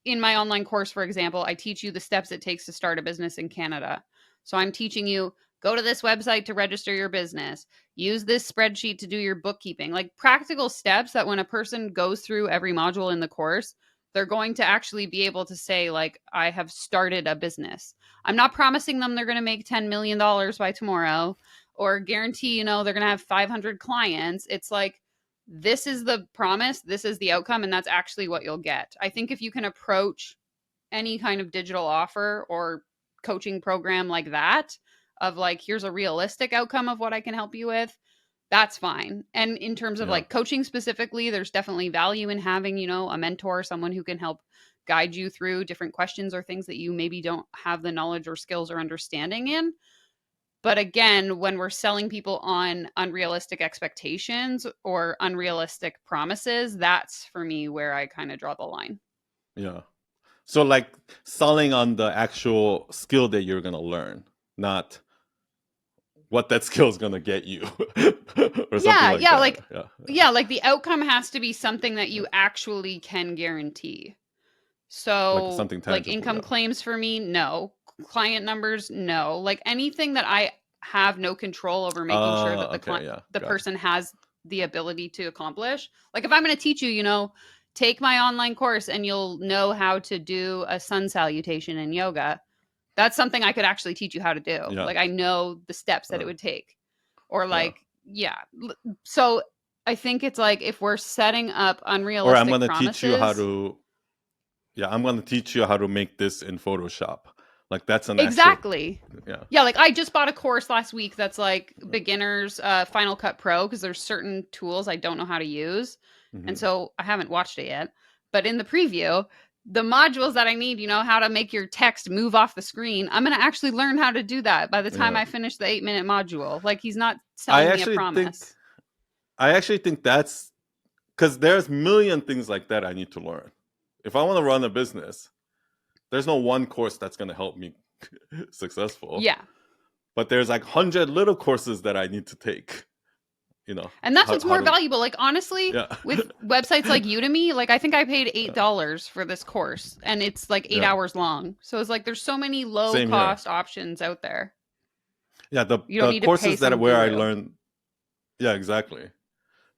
Speaker 2: in my online course, for example, I teach you the steps it takes to start a business in Canada. So I'm teaching you, go to this website to register your business, use this spreadsheet to do your bookkeeping, like practical steps that when a person goes through every module in the course, they're going to actually be able to say, like, I have started a business. I'm not promising them they're going to make $10 million by tomorrow or guarantee, they're going to have 500 clients. It's like, this is the promise, this is the outcome, and that's actually what you'll get. I think if you can approach any kind of digital offer or coaching program like that, of like, here's a realistic outcome of what I can help you with, that's fine. And in terms of
Speaker 1: Yeah.
Speaker 2: like coaching specifically, there's definitely value in having, a mentor, someone who can help guide you through different questions or things that you maybe don't have the knowledge or skills or understanding in. But again, when we're selling people on unrealistic expectations or unrealistic promises, that's for me where I kind of draw the line.
Speaker 1: Yeah. So like selling on the actual skill that you're going to learn, not what that skill is going to get you or something like that.
Speaker 2: Like
Speaker 1: Yeah.
Speaker 2: yeah, like the outcome has to be something that you actually can guarantee.
Speaker 1: Like
Speaker 2: So,
Speaker 1: something
Speaker 2: like
Speaker 1: tangible.
Speaker 2: income
Speaker 1: Yeah.
Speaker 2: claims for me, no. Client numbers, no. Like anything that I have no control over making sure that
Speaker 1: Okay. Yeah.
Speaker 2: the
Speaker 1: Got it.
Speaker 2: person has the ability to accomplish. Like if I'm going to teach you, take my online course and you'll know how to do a sun salutation in yoga. That's something I could actually teach you how to do.
Speaker 1: Yeah.
Speaker 2: Like I know the steps that it would take. Or
Speaker 1: Yeah.
Speaker 2: like, yeah. So I think it's like if we're setting up
Speaker 1: Or I'm
Speaker 2: unrealistic
Speaker 1: going to teach you how
Speaker 2: promises.
Speaker 1: to, yeah, I'm going to teach you how to make this in Photoshop. Like that's an actual,
Speaker 2: Exactly.
Speaker 1: yeah.
Speaker 2: Yeah, like I just bought a course last week that's like beginners Final Cut Pro because there's certain tools I don't know how to use. And
Speaker 1: Mm-hmm.
Speaker 2: so I haven't watched it yet. But in the preview, the modules that I need, how to make your text move off the screen, I'm going to actually learn how to do that by the time
Speaker 1: Yeah.
Speaker 2: I finish the 8-minute module. Like he's not
Speaker 1: I
Speaker 2: selling me a
Speaker 1: actually think,
Speaker 2: promise.
Speaker 1: that's because there's million things like that I need to learn. If I want to run a business, there's no one course that's going to help me successful.
Speaker 2: Yeah.
Speaker 1: But there's like 100 little courses that I need to take.
Speaker 2: And that's what's more valuable. Like honestly,
Speaker 1: yeah.
Speaker 2: with websites like Udemy, like I think I paid $8 for this course and it's like 8
Speaker 1: Yeah.
Speaker 2: hours long. So it's like there's so many low
Speaker 1: Same here.
Speaker 2: cost options out there.
Speaker 1: Yeah,
Speaker 2: You don't
Speaker 1: the
Speaker 2: need to pay
Speaker 1: courses that
Speaker 2: some
Speaker 1: where I
Speaker 2: guru.
Speaker 1: learned. Yeah, exactly.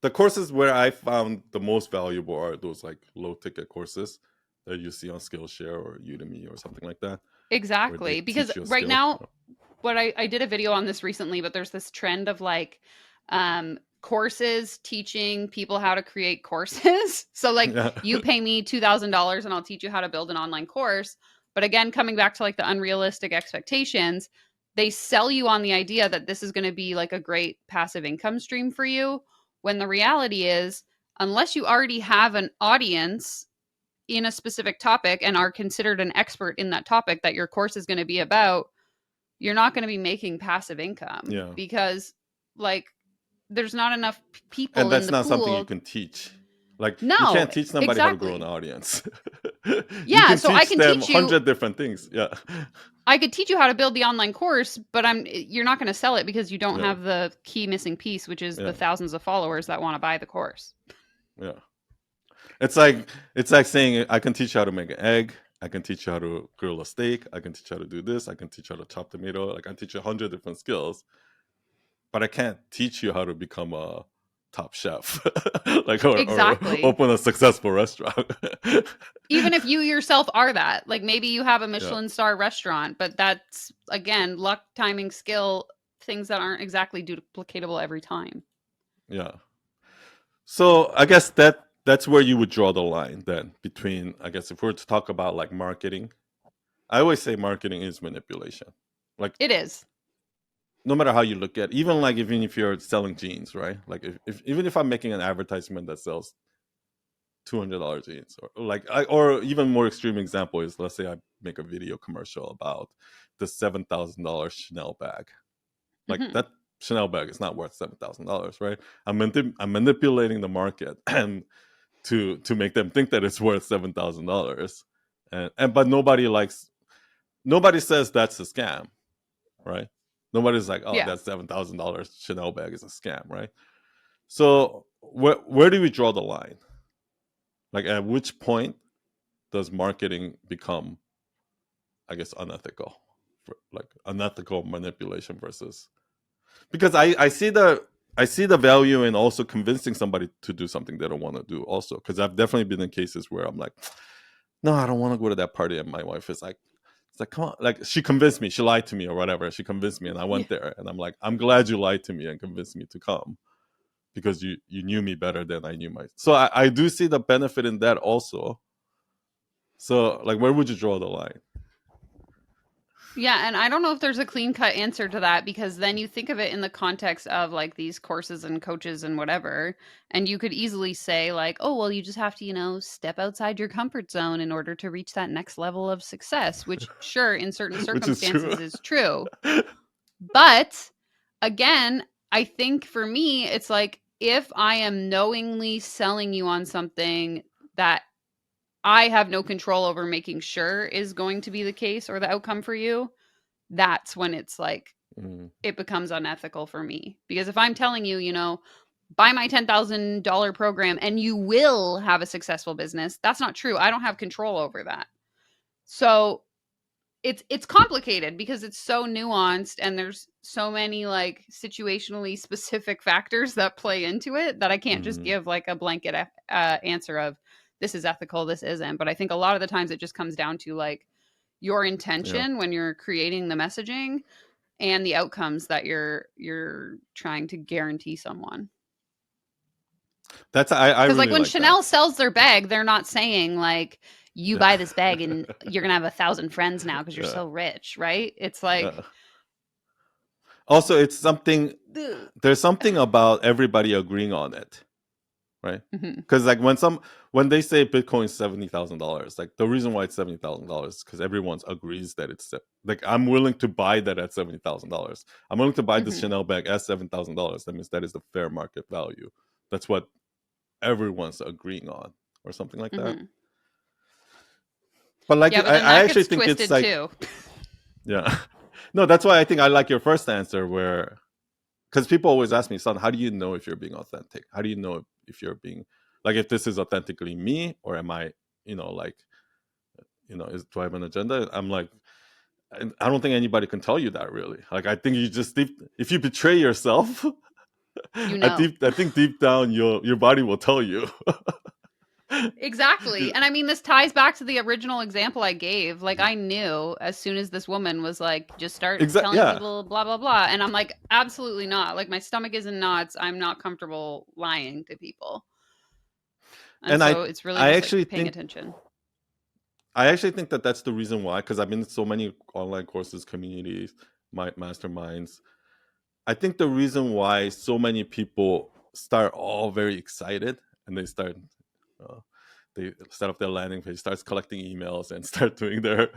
Speaker 1: The courses where I found the most valuable are those like low ticket courses that you see on Skillshare or Udemy or something like that. Where they
Speaker 2: Exactly. Because
Speaker 1: teach you a
Speaker 2: right
Speaker 1: skill.
Speaker 2: now, what I did a video on this recently, but there's this trend of like courses teaching people how to create courses. So like
Speaker 1: Yeah.
Speaker 2: you pay me $2,000 and I'll teach you how to build an online course. But again, coming back to like the unrealistic expectations, they sell you on the idea that this is going to be like a great passive income stream for you. When the reality is, unless you already have an audience in a specific topic and are considered an expert in that topic that your course is going to be about, you're not going to be making passive income
Speaker 1: Yeah.
Speaker 2: because like there's not enough people
Speaker 1: And that's
Speaker 2: in the
Speaker 1: not something
Speaker 2: pool.
Speaker 1: you can teach. Like you
Speaker 2: No,
Speaker 1: can't teach somebody how to grow
Speaker 2: exactly.
Speaker 1: an audience.
Speaker 2: Yeah,
Speaker 1: you can
Speaker 2: so
Speaker 1: teach
Speaker 2: I can
Speaker 1: them
Speaker 2: teach you
Speaker 1: 100 different things. Yeah.
Speaker 2: I could teach you how to build the online course, but you're not going to sell it because you don't
Speaker 1: Yeah.
Speaker 2: have the key missing piece, which is
Speaker 1: Yeah.
Speaker 2: the thousands of followers that want to buy the course.
Speaker 1: Yeah. It's like saying I can teach you how to make an egg. I can teach you how to grill a steak. I can teach you how to do this. I can teach you how to chop tomato. Like I can teach you 100 different skills, but I can't teach you how to become a top chef, like or
Speaker 2: Exactly.
Speaker 1: open a successful restaurant.
Speaker 2: Even if you yourself are that, like maybe you have a
Speaker 1: Yeah.
Speaker 2: Michelin star restaurant, but that's again luck, timing, skill, things that aren't exactly duplicatable every time.
Speaker 1: Yeah. So I guess that's where you would draw the line then between, I guess, if we were to talk about like marketing. I always say marketing is manipulation. Like
Speaker 2: It is.
Speaker 1: no matter how you look at it, even if you're selling jeans, right? Like even if I'm making an advertisement that sells $200 jeans, or even more extreme example is, let's say I make a video commercial about the $7,000 Chanel bag. Like that Chanel bag is not worth $7,000, right? I'm manipulating the market and to make them think that it's worth $7,000, but nobody says that's a scam, right? Nobody's like, oh,
Speaker 2: Yeah.
Speaker 1: that $7,000 Chanel bag is a scam, right? So where do we draw the line? Like at which point does marketing become, I guess, unethical, like unethical manipulation versus, because I see the value in also convincing somebody to do something they don't want to do also, because I've definitely been in cases where I'm like, no, I don't want to go to that party, and my wife is like, it's like, come on, like she convinced me, she lied to me or whatever, she convinced me and I
Speaker 2: Yeah.
Speaker 1: went there, and I'm like, I'm glad you lied to me and convinced me to come, because you knew me better than I knew my. So I do see the benefit in that also. So like, where would you draw the line?
Speaker 2: Yeah, and I don't know if there's a clean cut answer to that, because then you think of it in the context of like these courses and coaches and whatever, and you could easily say like, oh, well, you just have to, step outside your comfort zone in order to reach that next level of success, which sure in certain
Speaker 1: Which is true.
Speaker 2: circumstances is true. But again, I think for me, it's like if I am knowingly selling you on something that I have no control over making sure is going to be the case or the outcome for you, that's when it's like
Speaker 1: Mm,
Speaker 2: it becomes unethical for me. Because if I'm telling you, buy my $10,000 program and you will have a successful business, that's not true. I don't have control over that. So it's complicated because it's so nuanced and there's so many like situationally specific factors that play into it that I can't just
Speaker 1: mm,
Speaker 2: give like a blanket answer of this is ethical, this isn't. But I think a lot of the times it just comes down to like your
Speaker 1: yeah,
Speaker 2: intention when you're creating the messaging and the outcomes that you're trying to guarantee someone.
Speaker 1: that's I
Speaker 2: Because like
Speaker 1: really
Speaker 2: when
Speaker 1: like that.
Speaker 2: Chanel sells their bag, they're not saying like you
Speaker 1: Yeah,
Speaker 2: buy this bag and you're gonna have 1,000 friends now because you're
Speaker 1: yeah.
Speaker 2: so rich, right? It's like
Speaker 1: Also, it's something.
Speaker 2: the
Speaker 1: There's something about everybody agreeing on it, right?
Speaker 2: Mhm.
Speaker 1: Because like when they say Bitcoin is $70,000, like the reason why it's $70,000 is because everyone agrees that it's like, I'm willing to buy that at $70,000. I'm willing to buy this
Speaker 2: Mhm.
Speaker 1: Chanel bag at $7,000. That means that is the fair market value. That's what everyone's agreeing on, or something like that.
Speaker 2: Mhm.
Speaker 1: But like
Speaker 2: Yeah, but then
Speaker 1: I
Speaker 2: that
Speaker 1: actually
Speaker 2: gets
Speaker 1: think it's
Speaker 2: twisted
Speaker 1: like,
Speaker 2: too.
Speaker 1: yeah, no, that's why I think I like your first answer, where, because people always ask me, son, how do you know if you're being authentic? How do you know if you're being, like, if this is authentically me, or am I, like, do I have an agenda? I'm like, I don't think anybody can tell you that, really. Like, I think you just if you betray yourself,
Speaker 2: You know.
Speaker 1: I think deep down your body will tell you.
Speaker 2: Exactly.
Speaker 1: You-
Speaker 2: And I mean, this ties back to the original example I gave. Like, I knew as soon as this woman was like, just start telling
Speaker 1: Yeah,
Speaker 2: people blah, blah, blah. And I'm like, absolutely not. Like, my stomach is in knots. I'm not comfortable lying to people. And
Speaker 1: and
Speaker 2: so it's really
Speaker 1: I
Speaker 2: just like
Speaker 1: actually
Speaker 2: paying
Speaker 1: think
Speaker 2: attention.
Speaker 1: that that's the reason why, because I've been in so many online courses, communities, my masterminds. I think the reason why so many people start all very excited, and uh, they set up their landing page, starts collecting emails, and start doing their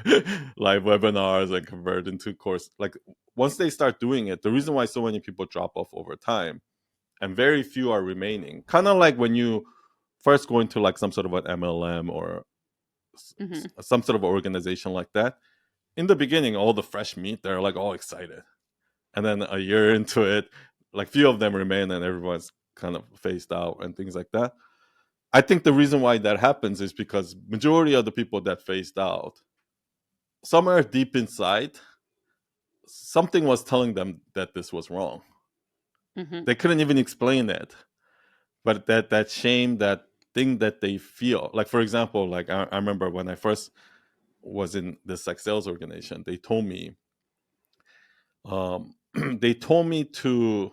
Speaker 1: live webinars and convert into course. Like, once they start doing it, the reason why so many people drop off over time and very few are remaining, kind of like when you first go into like some sort of an MLM or
Speaker 2: Hmm.
Speaker 1: some sort of organization like that. In the beginning, all the fresh meat, they're like all excited, and then a year into it, like few of them remain and everyone's kind of phased out and things like that. I think the reason why that happens is because majority of the people that phased out, somewhere deep inside, something was telling them that this was wrong.
Speaker 2: Hmm.
Speaker 1: They couldn't even explain it, but that shame, that thing that they feel, like, for example, like I remember when I first was in this like sales organization, they told me, they told me to,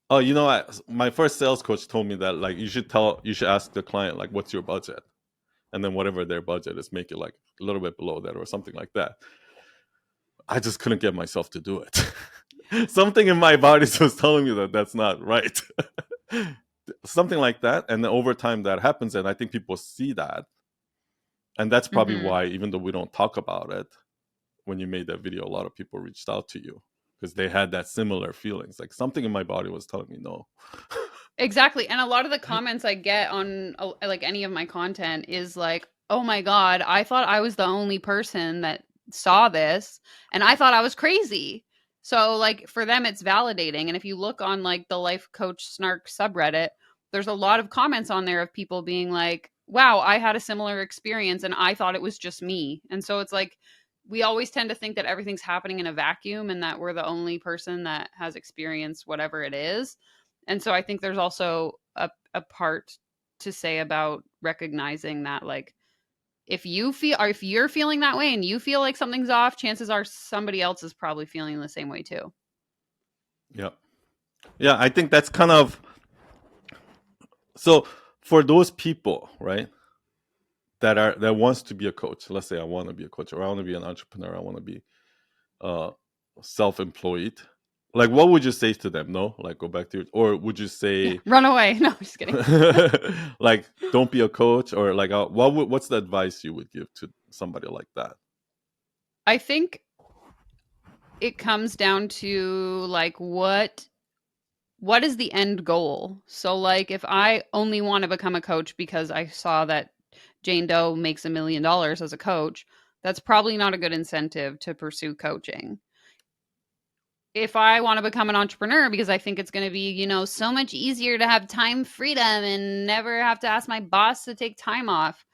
Speaker 1: oh, my first sales coach told me that, like, you should ask the client, like, what's your budget, and then whatever their budget is, make it like a little bit below that or something like that. I just couldn't get myself to do it. Something in my body was telling me that that's not right. Something like that, and then over time that happens, and I think people see that, and that's probably
Speaker 2: Hmm.
Speaker 1: why, even though we don't talk about it, when you made that video, a lot of people reached out to you because they had that similar feelings, like something in my body was telling me no.
Speaker 2: Exactly. And a lot of the comments I get on like any of my content is like, oh my God, I thought I was the only person that saw this and I thought I was crazy. So like for them, it's validating. And if you look on like the Life Coach Snark subreddit, there's a lot of comments on there of people being like, wow, I had a similar experience and I thought it was just me. And so it's like we always tend to think that everything's happening in a vacuum and that we're the only person that has experienced whatever it is. And so I think there's also a part to say about recognizing that, like, if you feel, or if you're feeling that way and you feel like something's off, chances are somebody else is probably feeling the same way too.
Speaker 1: Yeah. Yeah, I think that's kind of so for those people, right? That wants to be a coach. Let's say I want to be a coach, or I want to be an entrepreneur. I want to be uh, self-employed. Like, what would you say to them? No, like go back to it, or would you
Speaker 2: Yeah,
Speaker 1: say,
Speaker 2: run away. No, just kidding.
Speaker 1: like, don't be a coach, or like, what's the advice you would give to somebody like that?
Speaker 2: I think it comes down to like what is the end goal? So like if I only want to become a coach because I saw that Jane Doe makes $1 million as a coach, that's probably not a good incentive to pursue coaching. If I want to become an entrepreneur because I think it's going to be, so much easier to have time freedom and never have to ask my boss to take time off,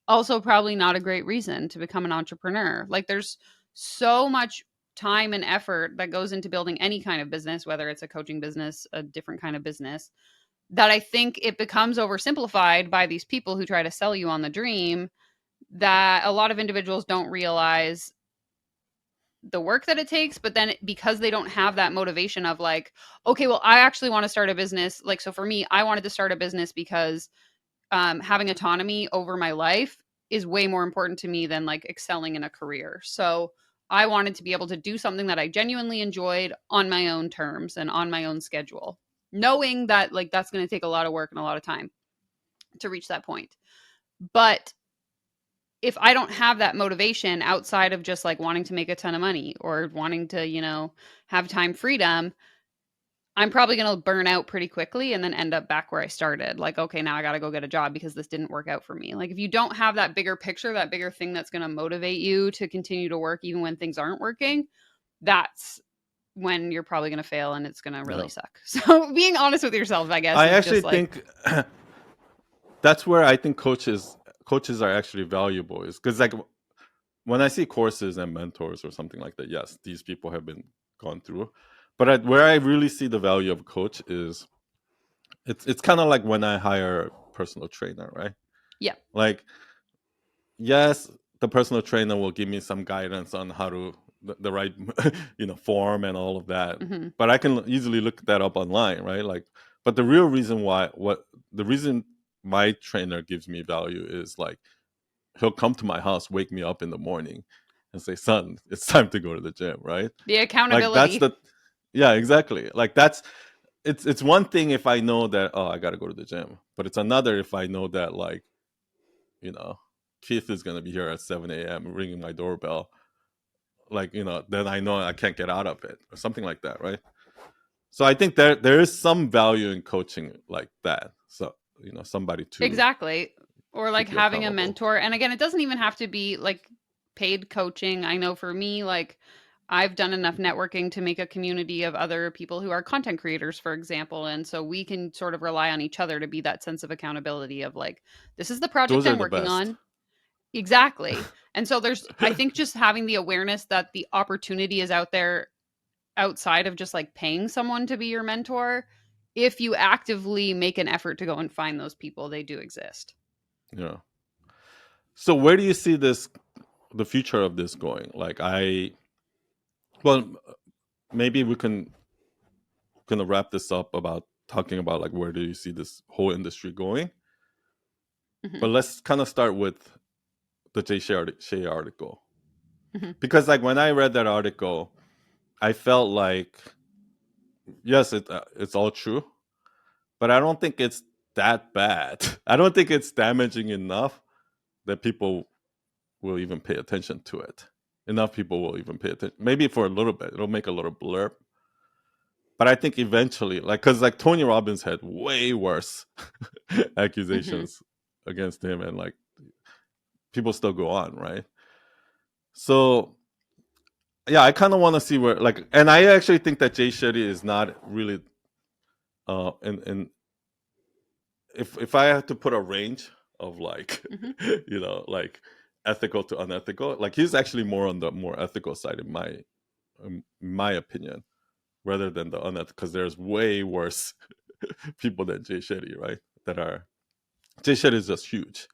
Speaker 2: also probably not a great reason to become an entrepreneur. Like there's so much time and effort that goes into building any kind of business, whether it's a coaching business, a different kind of business, that I think it becomes oversimplified by these people who try to sell you on the dream, that a lot of individuals don't realize the work that it takes. But then because they don't have that motivation of like, okay, well, I actually want to start a business. Like, so for me, I wanted to start a business because having autonomy over my life is way more important to me than like excelling in a career. So I wanted to be able to do something that I genuinely enjoyed on my own terms and on my own schedule, knowing that like that's going to take a lot of work and a lot of time to reach that point. But if I don't have that motivation outside of just like wanting to make a ton of money or wanting to, have time freedom, I'm probably going to burn out pretty quickly and then end up back where I started. Like, okay, now I got to go get a job because this didn't work out for me. Like, if you don't have that bigger picture, that bigger thing that's going to motivate you to continue to work even when things aren't working, that's when you're probably going to fail and it's going to really
Speaker 1: Yeah.
Speaker 2: suck. So, being honest with yourself, I guess,
Speaker 1: I
Speaker 2: is
Speaker 1: actually
Speaker 2: just like,
Speaker 1: think that's where I think coaches are actually valuable, is because like when I see courses and mentors or something like that, yes, these people have been gone through. But where I really see the value of a coach is it's kind of like when I hire a personal trainer, right?
Speaker 2: yeah.
Speaker 1: Like, yes, the personal trainer will give me some guidance on how to the right form and all of that,
Speaker 2: Mm-hmm.
Speaker 1: but I can easily look that up online, right? Like, but the real reason why what the reason my trainer gives me value is like he'll come to my house, wake me up in the morning and say, son, it's time to go to the gym, right?
Speaker 2: The
Speaker 1: Like that's
Speaker 2: accountability.
Speaker 1: the yeah, exactly. Like that's it's one thing if I know that, oh, I gotta go to the gym, but it's another if I know that, like, you know Keith is gonna be here at 7 a.m. ringing my doorbell. Like, then I know I can't get out of it or something like that, right? So I think there is some value in coaching like that. So, somebody to
Speaker 2: Exactly. Or like
Speaker 1: keep you
Speaker 2: having a
Speaker 1: accountable.
Speaker 2: mentor. And again, it doesn't even have to be like paid coaching. I know for me, like I've done enough networking to make a community of other people who are content creators, for example. And so we can sort of rely on each other to be that sense of accountability of like, this is the project
Speaker 1: Those are
Speaker 2: I'm
Speaker 1: the
Speaker 2: working
Speaker 1: best.
Speaker 2: on. Exactly. And so I think just having the awareness that the opportunity is out there outside of just like paying someone to be your mentor. If you actively make an effort to go and find those people, they do exist.
Speaker 1: Yeah. So where do you see the future of this going? Like, well, maybe we can kind of wrap this up about talking about like where do you see this whole industry going?
Speaker 2: Hmm.
Speaker 1: But let's kind of start with the Shea article,
Speaker 2: Hmm.
Speaker 1: because like when I read that article, I felt like, yes, it's all true, but I don't think it's that bad. I don't think it's damaging enough that people will even pay attention to it. Enough people will even pay attention. Maybe for a little bit, it'll make a little blurb. But I think eventually, like, because like Tony Robbins had way worse
Speaker 2: Hmm.
Speaker 1: accusations against him, and like people still go on, right? So yeah, I kind of want to see where, like, and I actually think that Jay Shetty is not really in if I had to put a range of like,
Speaker 2: Hmm.
Speaker 1: like ethical to unethical. Like he's actually more on the more ethical side in my opinion, rather than the unethical, because there's way worse people than Jay Shetty, right? Jay Shetty is just huge.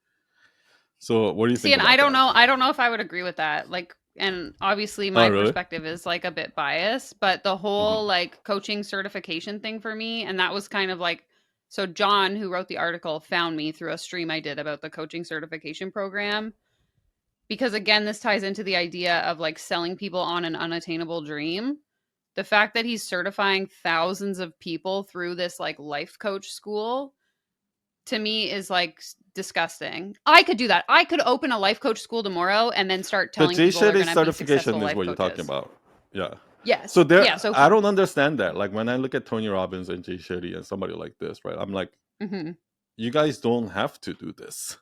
Speaker 1: So what do you
Speaker 2: See,
Speaker 1: think
Speaker 2: and I
Speaker 1: about
Speaker 2: don't
Speaker 1: that?
Speaker 2: know. I don't know if I would agree with that. Like, and obviously
Speaker 1: Oh,
Speaker 2: my
Speaker 1: really?
Speaker 2: perspective is like a bit biased, but the whole
Speaker 1: Hmm.
Speaker 2: like coaching certification thing for me, and that was kind of like, so John, who wrote the article, found me through a stream I did about the coaching certification program. Because again, this ties into the idea of like selling people on an unattainable dream. The fact that he's certifying thousands of people through this like life coach school, to me, is like disgusting. I could do that. I could open a life coach school tomorrow and then start
Speaker 1: The
Speaker 2: telling
Speaker 1: Jay
Speaker 2: people they're
Speaker 1: Shetty
Speaker 2: going to be successful
Speaker 1: certification is
Speaker 2: life
Speaker 1: what you're talking
Speaker 2: coaches.
Speaker 1: about. Yeah. So
Speaker 2: Yes.
Speaker 1: there,
Speaker 2: Yeah. So,
Speaker 1: I don't understand that. Like when I look at Tony Robbins and Jay Shetty and somebody like this, right? I'm like,
Speaker 2: mhm.
Speaker 1: you guys don't have to do this.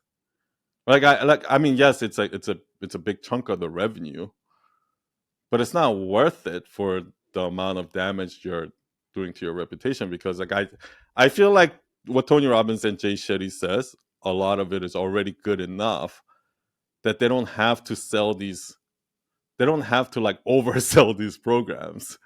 Speaker 1: I mean, yes, it's a big chunk of the revenue, but it's not worth it for the amount of damage you're doing to your reputation. Because like I feel like what Tony Robbins and Jay Shetty says, a lot of it is already good enough that they don't have to sell these. They don't have to like oversell these programs.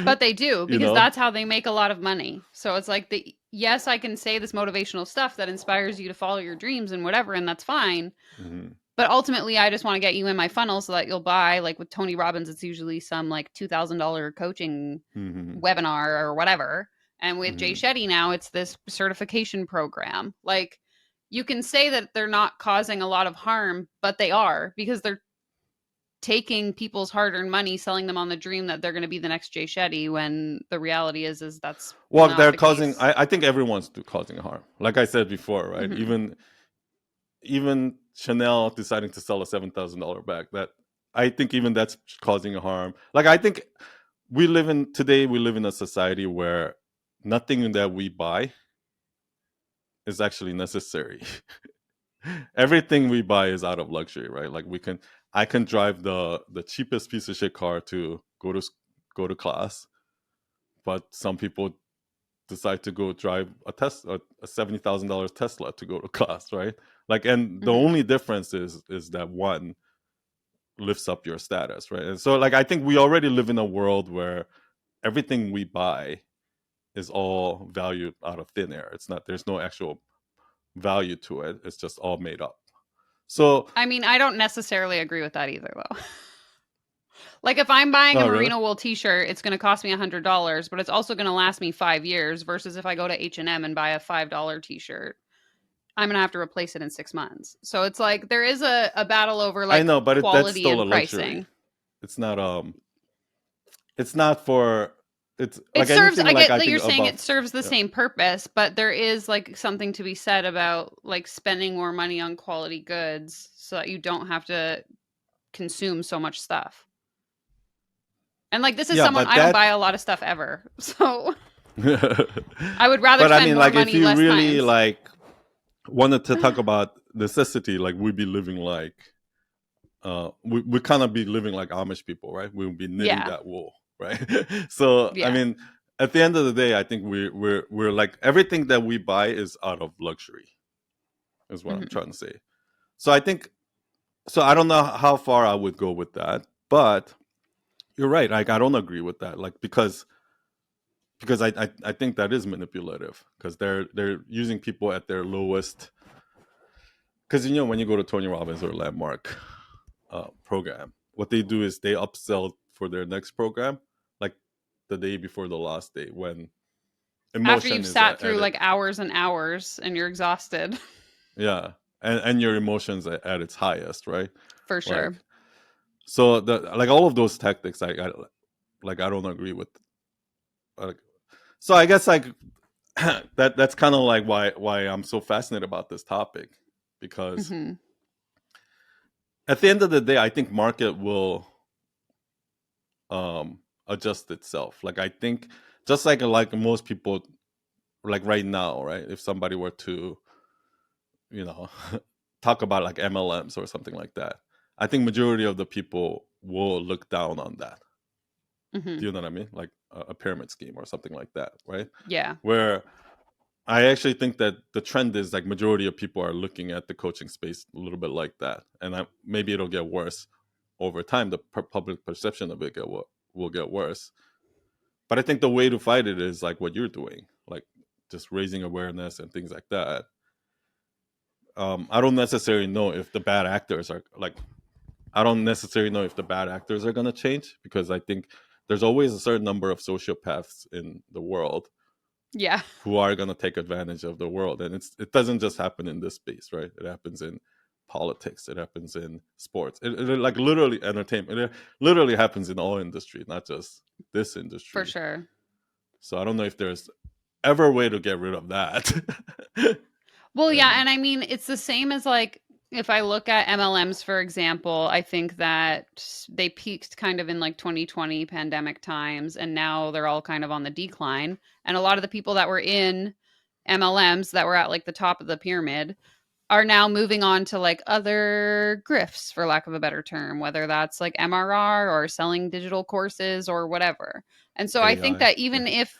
Speaker 2: But they do,
Speaker 1: You
Speaker 2: because
Speaker 1: know.
Speaker 2: that's how they make a lot of money. So it's like, yes, I can say this motivational stuff that inspires you to follow your dreams and whatever, and that's fine.
Speaker 1: Hmm.
Speaker 2: But ultimately, I just want to get you in my funnel so that you'll buy, like with Tony Robbins, it's usually some like $2,000 coaching
Speaker 1: Hmm.
Speaker 2: webinar or whatever. And with Jay
Speaker 1: Hmm.
Speaker 2: Shetty now, it's this certification program. Like, you can say that they're not causing a lot of harm, but they are, because they're taking people's hard-earned money, selling them on the dream that they're going to be the next Jay Shetty, when the reality is that's
Speaker 1: Well,
Speaker 2: not
Speaker 1: they're
Speaker 2: the
Speaker 1: causing.
Speaker 2: case.
Speaker 1: I think everyone's causing harm. Like I said before, right?
Speaker 2: Hmm.
Speaker 1: Even Chanel deciding to sell a $7,000 bag. That I think even that's causing harm. Like I think we live in a society where nothing that we buy is actually necessary. Everything we buy is out of luxury, right? Like I can drive the cheapest piece of shit car to go to class, but some people decide to go drive a $70,000 Tesla to go to class, right? Like, and the
Speaker 2: Hmm.
Speaker 1: only difference is that one lifts up your status, right? And so, like, I think we already live in a world where everything we buy is all valued out of thin air. It's not. There's no actual value to it. It's just all made up. So,
Speaker 2: I mean, I don't necessarily agree with that either, though. Like, if I'm buying a
Speaker 1: oh, really?
Speaker 2: merino wool T-shirt, it's going to cost me $100, but it's also going to last me 5 years. Versus if I go to H&M and buy a $5 T-shirt, I'm going to have to replace it in 6 months. So it's like there is a battle over
Speaker 1: I
Speaker 2: like
Speaker 1: know, but that's
Speaker 2: quality
Speaker 1: still a
Speaker 2: and
Speaker 1: luxury.
Speaker 2: pricing.
Speaker 1: It's not. It's not for. It's
Speaker 2: It
Speaker 1: like
Speaker 2: serves,
Speaker 1: anything.
Speaker 2: I
Speaker 1: Like
Speaker 2: get
Speaker 1: I
Speaker 2: that you're
Speaker 1: think
Speaker 2: saying
Speaker 1: above.
Speaker 2: it serves the
Speaker 1: Yeah.
Speaker 2: same purpose, but there is like something to be said about like spending more money on quality goods so that you don't have to consume so much stuff. And like, this is
Speaker 1: Yeah,
Speaker 2: someone,
Speaker 1: but
Speaker 2: I don't
Speaker 1: that.
Speaker 2: buy a lot of stuff ever. So I would rather
Speaker 1: But I
Speaker 2: spend
Speaker 1: mean,
Speaker 2: more
Speaker 1: like, if
Speaker 2: money
Speaker 1: you
Speaker 2: less
Speaker 1: really
Speaker 2: times.
Speaker 1: like wanted to talk about necessity, like we'd be living like we kind of be living like Amish people, right? We would be knitting
Speaker 2: Yeah.
Speaker 1: that wool, right? So I
Speaker 2: Yeah.
Speaker 1: mean, at the end of the day, I think we're like everything that we buy is out of luxury, is what I'm
Speaker 2: Hmm.
Speaker 1: trying to say. So I think so. I don't know how far I would go with that, but you're right. Like I don't agree with that, like because I think that is manipulative because they're using people at their lowest. Because when you go to Tony Robbins or Landmark program, what they do is they upsell for their next program, like the day before the last day when
Speaker 2: After
Speaker 1: emotion
Speaker 2: you've
Speaker 1: is
Speaker 2: sat
Speaker 1: at
Speaker 2: through
Speaker 1: it.
Speaker 2: like hours and hours and you're exhausted.
Speaker 1: Yeah, and your emotions at its highest, right?
Speaker 2: For
Speaker 1: Like
Speaker 2: sure.
Speaker 1: so the like all of those tactics, I don't agree with. Like, so I guess like that's kind of like why I'm so fascinated about this topic because
Speaker 2: Hmm.
Speaker 1: at the end of the day, I think market will adjust itself. Like I think just like most people like right now, right? If somebody were to, you know, talk about like MLMs or something like that, I think majority of the people will look down on that.
Speaker 2: Hmm.
Speaker 1: Do you know what I mean? Like a pyramid scheme or something like that, right?
Speaker 2: Yeah.
Speaker 1: Where I actually think that the trend is like majority of people are looking at the coaching space a little bit like that, and maybe it'll get worse over time. The public perception of it will get worse. But I think the way to fight it is like what you're doing, like just raising awareness and things like that. I don't necessarily know if the bad actors are like. I don't necessarily know if the bad actors are going to change, because I think there's always a certain number of sociopaths in the world
Speaker 2: Yeah,
Speaker 1: who are going to take advantage of the world, and it doesn't just happen in this space, right? It happens in politics, it happens in sports, it like literally entertainment, it literally happens in all industry, not just this
Speaker 2: for
Speaker 1: industry.
Speaker 2: sure.
Speaker 1: So I don't know if there's ever a way to get rid of that.
Speaker 2: Well, yeah,
Speaker 1: And
Speaker 2: and I mean, it's the same as like if I look at MLMs, for example, I think that they peaked kind of in like 2020 pandemic times, and now they're all kind of on the decline. And a lot of the people that were in MLMs that were at like the top of the pyramid are now moving on to like other grifts, for lack of a better term, whether that's like MRR or selling digital courses or whatever. And so I think
Speaker 1: AI,
Speaker 2: that
Speaker 1: yeah.
Speaker 2: even if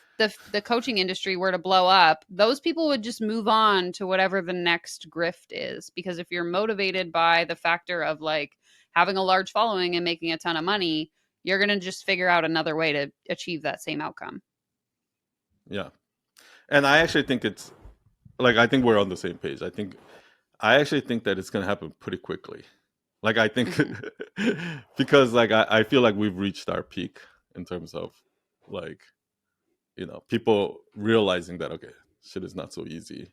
Speaker 2: the coaching industry were to blow up, those people would just move on to whatever the next grift is. Because if you're motivated by the factor of like having a large following and making a ton of money, you're going to just figure out another way to achieve that same outcome.
Speaker 1: Yeah. And I actually think it's like, I think we're on the same page. I actually think that it's going to happen pretty quickly. Like, I think
Speaker 2: Hmm.
Speaker 1: because like I feel like we've reached our peak in terms of like, people realizing that, okay, shit is not so easy.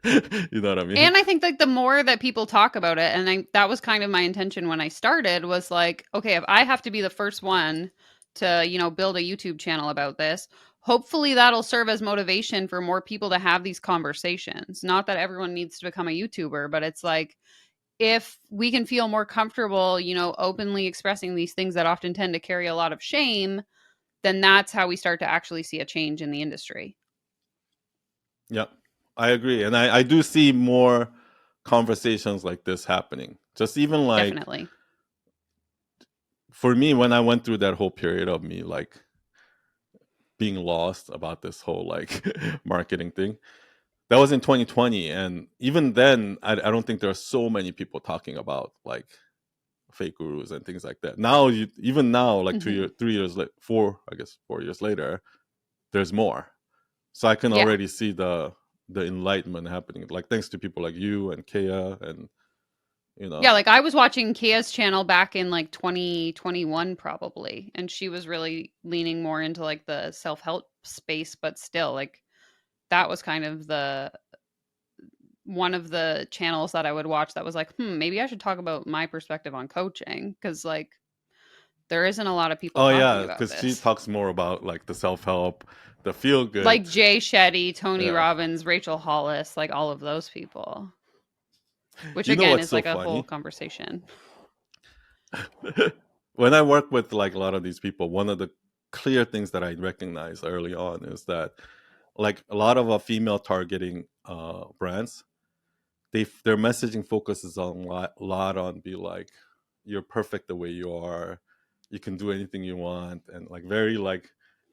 Speaker 1: You know what I mean?
Speaker 2: And I think like the more that people talk about it, and that was kind of my intention when I started, was like, okay, if I have to be the first one to, build a YouTube channel about this, hopefully that'll serve as motivation for more people to have these conversations. Not that everyone needs to become a YouTuber, but it's like if we can feel more comfortable, openly expressing these things that often tend to carry a lot of shame, then that's how we start to actually see a change in the industry.
Speaker 1: Yeah, I agree. And I do see more conversations like this happening. Just even like
Speaker 2: Definitely.
Speaker 1: for me, when I went through that whole period of me like being lost about this whole like marketing thing, that was in 2020. And even then, I don't think there are so many people talking about like fake gurus and things like that. Now, even now, like
Speaker 2: Hmm.
Speaker 1: 3 years, like 4 years later, there's more. So I can
Speaker 2: Yeah.
Speaker 1: already see the enlightenment happening, like thanks to people like you and Kea, and you know,
Speaker 2: Yeah, like I was watching Kia's channel back in like 2021 probably, and she was really leaning more into like the self-help space, but still like that was kind of the one of the channels that I would watch that was like, maybe I should talk about my perspective on coaching because like there isn't a lot of people
Speaker 1: oh
Speaker 2: talking
Speaker 1: yeah,
Speaker 2: about
Speaker 1: because she
Speaker 2: this.
Speaker 1: talks more about like the self help, the feel good.
Speaker 2: Like Jay Shetty, Tony
Speaker 1: Yeah,
Speaker 2: Robbins, Rachel Hollis, like all of those people, which
Speaker 1: you know
Speaker 2: again
Speaker 1: what's
Speaker 2: is
Speaker 1: so
Speaker 2: like a whole
Speaker 1: funny?
Speaker 2: conversation.
Speaker 1: When I work with like a lot of these people, one of the clear things that I recognize early on is that like a lot of female targeting brands, their messaging focuses on lot on be like, you're perfect the way you are, you can do anything you want, and like very like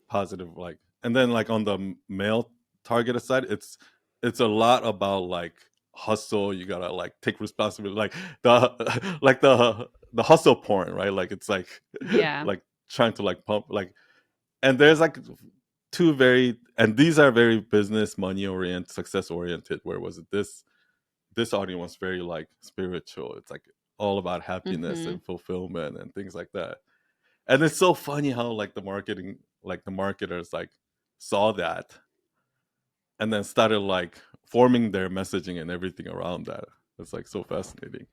Speaker 1: positive, like. And then like on the male targeted side, it's a lot about like hustle, you gotta like take responsibility, like the like the hustle porn, right? Like it's like
Speaker 2: Yeah.
Speaker 1: like trying to like pump like. And there's like two very, and these are very business money oriented, success oriented, where was it this audience was very like spiritual. It's like all about happiness
Speaker 2: Hmm.
Speaker 1: and fulfillment and things like that. And it's so funny how like the marketing, like the marketers like saw that and then started like forming their messaging and everything around that. It's like so fascinating.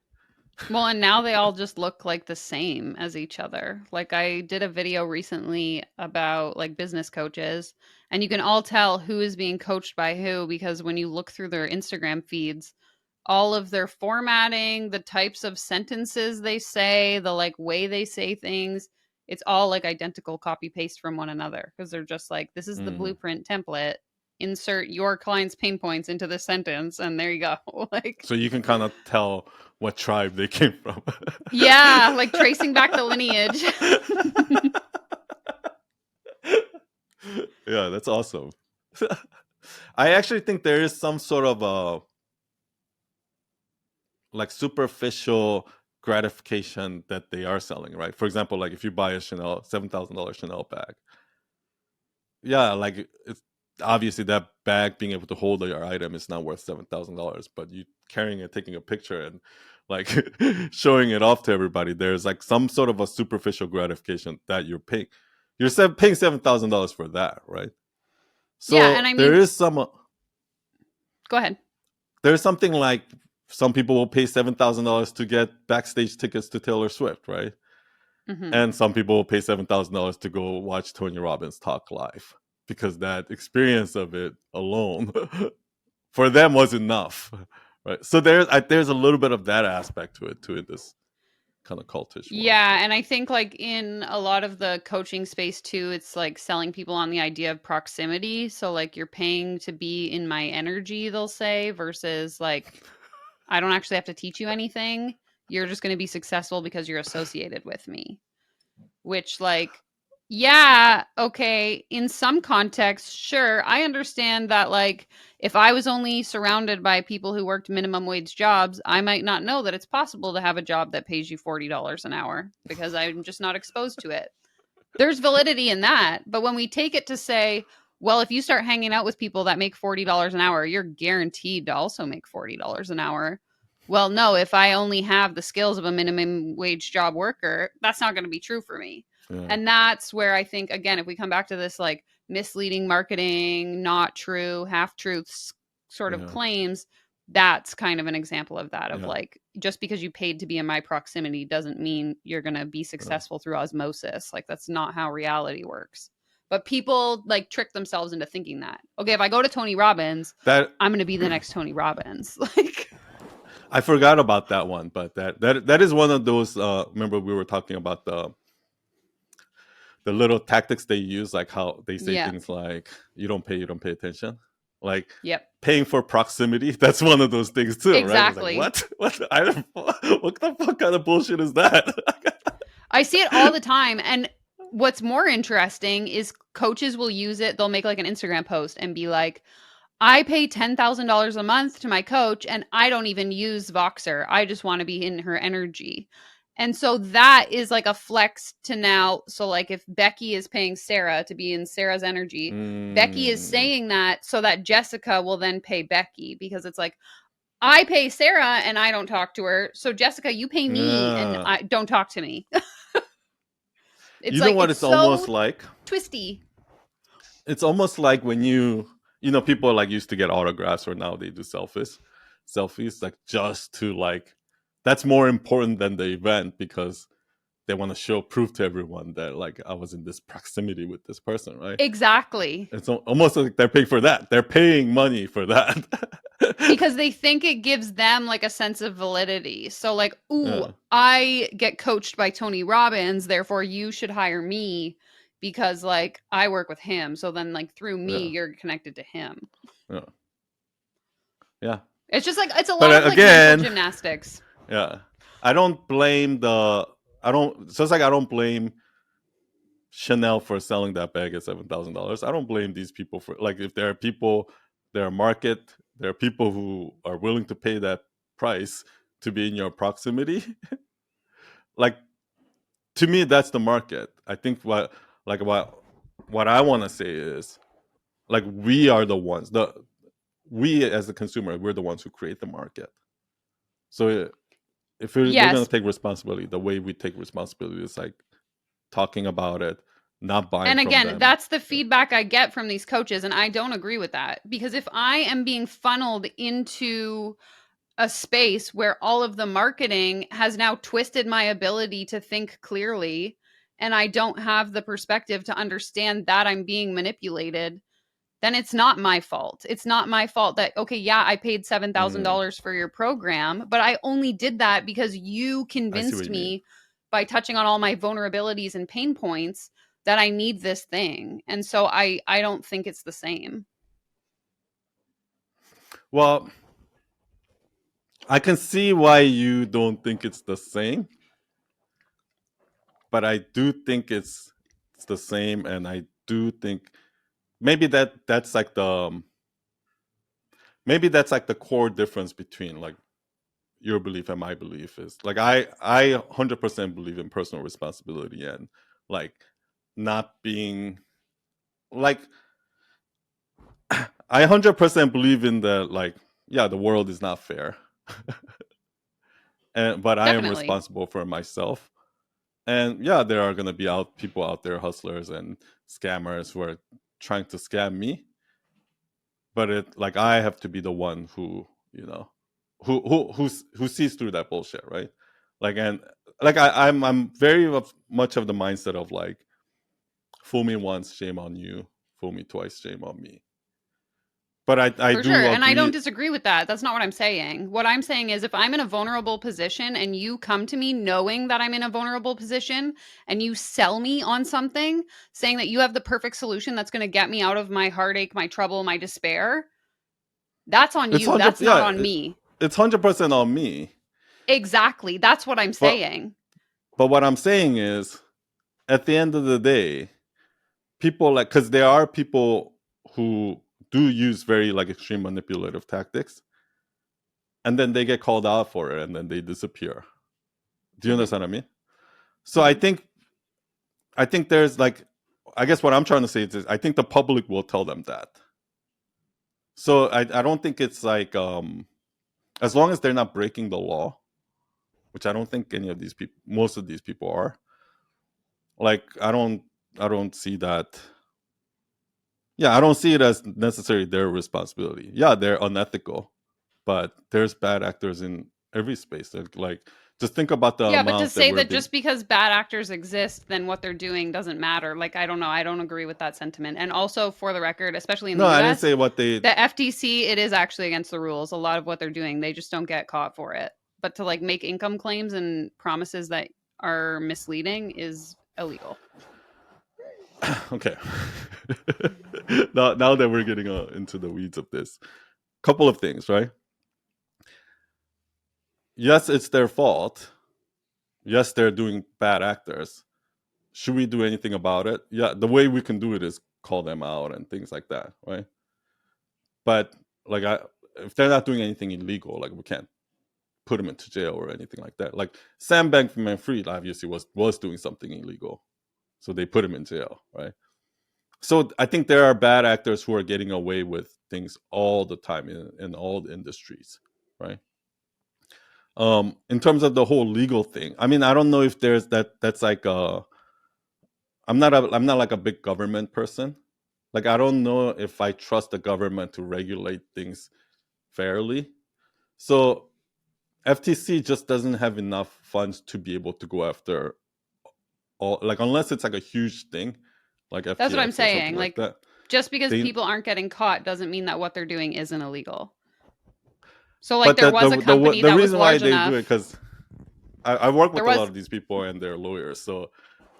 Speaker 2: Well, and now they all just look like the same as each other. Like I did a video recently about like business coaches, and you can all tell who is being coached by who because when you look through their Instagram feeds, all of their formatting, the types of sentences they say, the like way they say things, it's all like identical copy paste from one another because they're just like this is the
Speaker 1: Hmm.
Speaker 2: blueprint template. Insert your client's pain points into this sentence and there you go. Like
Speaker 1: So you can kind of tell what tribe they came from.
Speaker 2: yeah, like tracing back the lineage.
Speaker 1: Yeah, that's awesome. I actually think there is some sort of a like superficial gratification that they are selling, right? For example, like if you buy a Chanel $7,000 Chanel bag, yeah, like it's obviously that bag being able to hold your item is not worth $7,000, but you carrying it, taking a picture, and like showing it off to everybody, there's like some sort of a superficial gratification that you're paying. Paying $7,000 for that, right?
Speaker 2: Yeah, and
Speaker 1: So
Speaker 2: I mean, go ahead.
Speaker 1: there's something like some people will pay $7,000 to get backstage tickets to Taylor Swift, right?
Speaker 2: Hmm.
Speaker 1: And some people will pay $7,000 to go watch Tony Robbins talk live because that experience of it alone for them was enough, right? So there's a little bit of that aspect to it too in this kind of cultish world.
Speaker 2: Yeah, and I think like in a lot of the coaching space too, it's like selling people on the idea of proximity. So like you're paying to be in my energy, they'll say, versus like I don't actually have to teach you anything. You're just going to be successful because you're associated with me. Which like yeah, okay, in some contexts, sure, I understand that like if I was only surrounded by people who worked minimum wage jobs, I might not know that it's possible to have a job that pays you $40 an hour because I'm just not exposed to it. There's validity in that, but when we take it to say, well, if you start hanging out with people that make $40 an hour, you're guaranteed to also make $40 an hour. Well, no, if I only have the skills of a minimum wage job worker, that's not going to be true for me.
Speaker 1: Yeah,
Speaker 2: And that's where I think, again, if we come back to this like misleading marketing, not true, half truths sort of
Speaker 1: yeah,
Speaker 2: claims, that's kind of an example of that, of
Speaker 1: yeah,
Speaker 2: like, just because you paid to be in my proximity doesn't mean you're going to be
Speaker 1: yeah.
Speaker 2: successful through osmosis. Like, that's not how reality works. But people like trick themselves into thinking that, okay, if I go to Tony Robbins,
Speaker 1: That
Speaker 2: I'm going to be the next Tony Robbins. Like,
Speaker 1: I forgot about that one, but that is one of those. Remember, we were talking about the little tactics they use, like how they say
Speaker 2: yeah,
Speaker 1: things like you don't pay attention," like
Speaker 2: yep,
Speaker 1: paying for proximity. That's one of those things too, right? It's like
Speaker 2: exactly.
Speaker 1: what what the fuck kind of bullshit is that?
Speaker 2: I see it all the time. And what's more interesting is coaches will use it. They'll make like an Instagram post and be like, I pay $10,000 a month to my coach and I don't even use Voxer. I just want to be in her energy. And so that is like a flex to now. So, like, if Becky is paying Sarah to be in Sarah's energy, Becky is
Speaker 1: Mm,
Speaker 2: saying that so that Jessica will then pay Becky because it's like, I pay Sarah and I don't talk to her. So, Jessica, you pay me and
Speaker 1: yeah.
Speaker 2: I don't talk to me. It's
Speaker 1: You know
Speaker 2: like,
Speaker 1: what
Speaker 2: it's
Speaker 1: it's almost
Speaker 2: so
Speaker 1: like?
Speaker 2: twisty.
Speaker 1: It's almost like when you know people like used to get autographs or now they do selfies like just to like that's more important than the event because they want to show proof to everyone that like I was in this proximity with this person, right?
Speaker 2: Exactly.
Speaker 1: It's almost like they're paying for that. They're paying money for that.
Speaker 2: Because they think it gives them like a sense of validity. So like, ooh,
Speaker 1: Yeah,
Speaker 2: I get coached by Tony Robbins, therefore you should hire me because like I work with him. So then like through me
Speaker 1: yeah,
Speaker 2: you're connected to him.
Speaker 1: yeah, yeah.
Speaker 2: It's just like it's a
Speaker 1: But
Speaker 2: lot of like mental
Speaker 1: again,
Speaker 2: gymnastics.
Speaker 1: yeah, I don't blame the. I don't. Just like I don't blame Chanel for selling that bag at $7,000. I don't blame these people for like if there are people, there are market, there are people who are willing to pay that price to be in your proximity. Like to me, that's the market. I think what I want to say is like we are the ones we as the consumer we're the ones who create the market. So if we're gonna
Speaker 2: Yes.
Speaker 1: take responsibility, the way we take responsibility is like talking about it, not buying
Speaker 2: And
Speaker 1: from
Speaker 2: again,
Speaker 1: them.
Speaker 2: that's the feedback I get from these coaches and I don't agree with that because if I am being funneled into a space where all of the marketing has now twisted my ability to think clearly and I don't have the perspective to understand that I'm being manipulated, then it's not my fault. It's not my fault that, okay, yeah, I paid
Speaker 1: Mm,
Speaker 2: $7,000 for your program, but I only did that because you
Speaker 1: I see what
Speaker 2: convinced
Speaker 1: you mean.
Speaker 2: me by touching on all my vulnerabilities and pain points that I need this thing. And so I don't think it's the same.
Speaker 1: Well, I can see why you don't think it's the same, but I do think it's the same, and I do think maybe that's like the maybe that's like the core difference between like your belief and my belief is like I 100% believe in personal responsibility and like not being like I 100% believe in the like yeah, the world is not fair. But I am
Speaker 2: Definitely.
Speaker 1: responsible for myself. And yeah, there are going to be people out there, hustlers and scammers who are trying to scam me, but it like I have to be the one who, you know, who sees through that bullshit, right? Like and like I'm very much of the mindset of like fool me once, shame on you, fool me twice, shame on me. But I
Speaker 2: For sure.
Speaker 1: do
Speaker 2: And I don't
Speaker 1: agree.
Speaker 2: disagree with that. That's not what I'm saying. What I'm saying is if I'm in a vulnerable position and you come to me knowing that I'm in a vulnerable position and you sell me on something, saying that you have the perfect solution that's going to get me out of my heartache, my trouble, my despair, that's on
Speaker 1: It's
Speaker 2: you.
Speaker 1: 100
Speaker 2: That's not
Speaker 1: yeah,
Speaker 2: on me.
Speaker 1: it's 100% on me.
Speaker 2: Exactly. That's what I'm
Speaker 1: But
Speaker 2: saying.
Speaker 1: what I'm saying is at the end of the day, people like because there are people who do use very like extreme manipulative tactics and then they get called out for it and then they disappear. Do you
Speaker 2: Hmm.
Speaker 1: understand what I mean? So
Speaker 2: Hmm.
Speaker 1: I think there's like I guess what I'm trying to say is I think the public will tell them that. So I don't think it's like as long as they're not breaking the law, which I don't think any of these people most of these people are, like I don't see that. Yeah, I don't see it as necessarily their responsibility. Yeah, they're unethical, but there's bad actors in every space. Like just think about the
Speaker 2: Yeah, but to
Speaker 1: amount that
Speaker 2: say
Speaker 1: we're
Speaker 2: that
Speaker 1: being.
Speaker 2: just because bad actors exist, then what they're doing doesn't matter. Like, I don't know. I don't agree with that sentiment. And also, for the record, especially in
Speaker 1: No,
Speaker 2: the
Speaker 1: I didn't
Speaker 2: US,
Speaker 1: say what they.
Speaker 2: the FTC, it is actually against the rules. A lot of what they're doing, they just don't get caught for it. But to like make income claims and promises that are misleading is illegal.
Speaker 1: Okay. Now that we're getting into the weeds of this, couple of things, right? Yes, it's their fault. Yes, they're doing bad actors. Should we do anything about it? Yeah, the way we can do it is call them out and things like that, right? But like, if they're not doing anything illegal, like we can't put them into jail or anything like that. Like Sam Bankman-Fried obviously was doing something illegal, so they put him in jail, right? So I think there are bad actors who are getting away with things all the time in all the industries, right? In terms of the whole legal thing, I mean, I don't know if there's that. That's like I'm not like a big government person. Like I don't know if I trust the government to regulate things fairly. So FTC just doesn't have enough funds to be able to go after all like unless it's like a huge thing like
Speaker 2: That's what I'm
Speaker 1: FTX or something
Speaker 2: saying.
Speaker 1: like
Speaker 2: Like,
Speaker 1: that.
Speaker 2: just because
Speaker 1: They
Speaker 2: people aren't getting caught doesn't mean that what they're doing isn't illegal. So, like,
Speaker 1: but
Speaker 2: there was a company
Speaker 1: the
Speaker 2: that was
Speaker 1: reason why
Speaker 2: large
Speaker 1: they do it
Speaker 2: enough.
Speaker 1: because I work
Speaker 2: There
Speaker 1: with a lot
Speaker 2: was,
Speaker 1: of these people and they're lawyers. So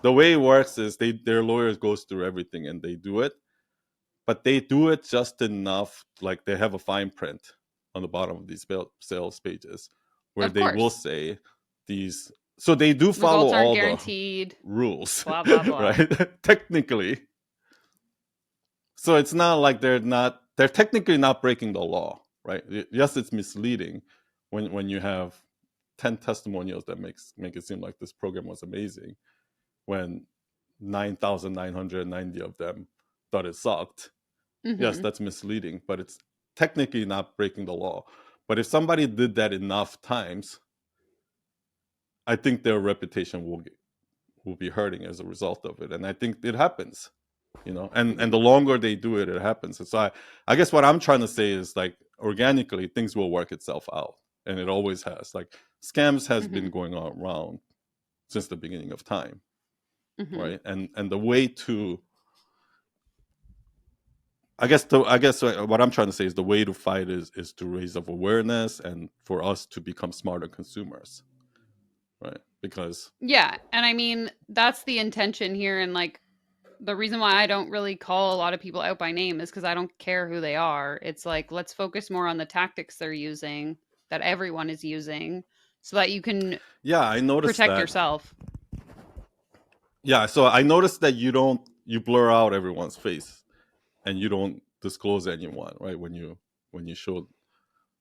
Speaker 1: the way it works is their lawyers goes through everything and they do it, but they do it just enough. Like they have a fine print on the bottom of these sales pages where
Speaker 2: of
Speaker 1: they will
Speaker 2: course,
Speaker 1: say these. So they do follow
Speaker 2: results aren't
Speaker 1: all the
Speaker 2: guaranteed,
Speaker 1: rules,
Speaker 2: blah, blah, blah.
Speaker 1: right? Technically, so it's not like they're technically not breaking the law, right? Yes, it's misleading when you have 10 testimonials that make it seem like this program was amazing when 9,990 of them thought it sucked. Yes,
Speaker 2: Hmm.
Speaker 1: that's misleading, but it's technically not breaking the law. But if somebody did that enough times, I think their reputation will be hurting as a result of it, and I think it happens. And
Speaker 2: Hmm.
Speaker 1: the longer they do it, it happens. And so I guess what I'm trying to say is like organically things will work itself out, and it always has. Like scams has been
Speaker 2: Hmm.
Speaker 1: going on around since the beginning of time,
Speaker 2: Hmm.
Speaker 1: right? And the way to I guess what I'm trying to say is the way to fight is to raise up awareness and for us to become smarter consumers, right? Because
Speaker 2: Yeah, and I mean that's the intention here, and like the reason why I don't really call a lot of people out by name is because I don't care who they are. It's like let's focus more on the tactics they're using that everyone is using, so that you can
Speaker 1: yeah, I noticed
Speaker 2: protect
Speaker 1: that.
Speaker 2: yourself.
Speaker 1: Yeah, so I noticed that you blur out everyone's face and you don't disclose anyone, right? When you when you show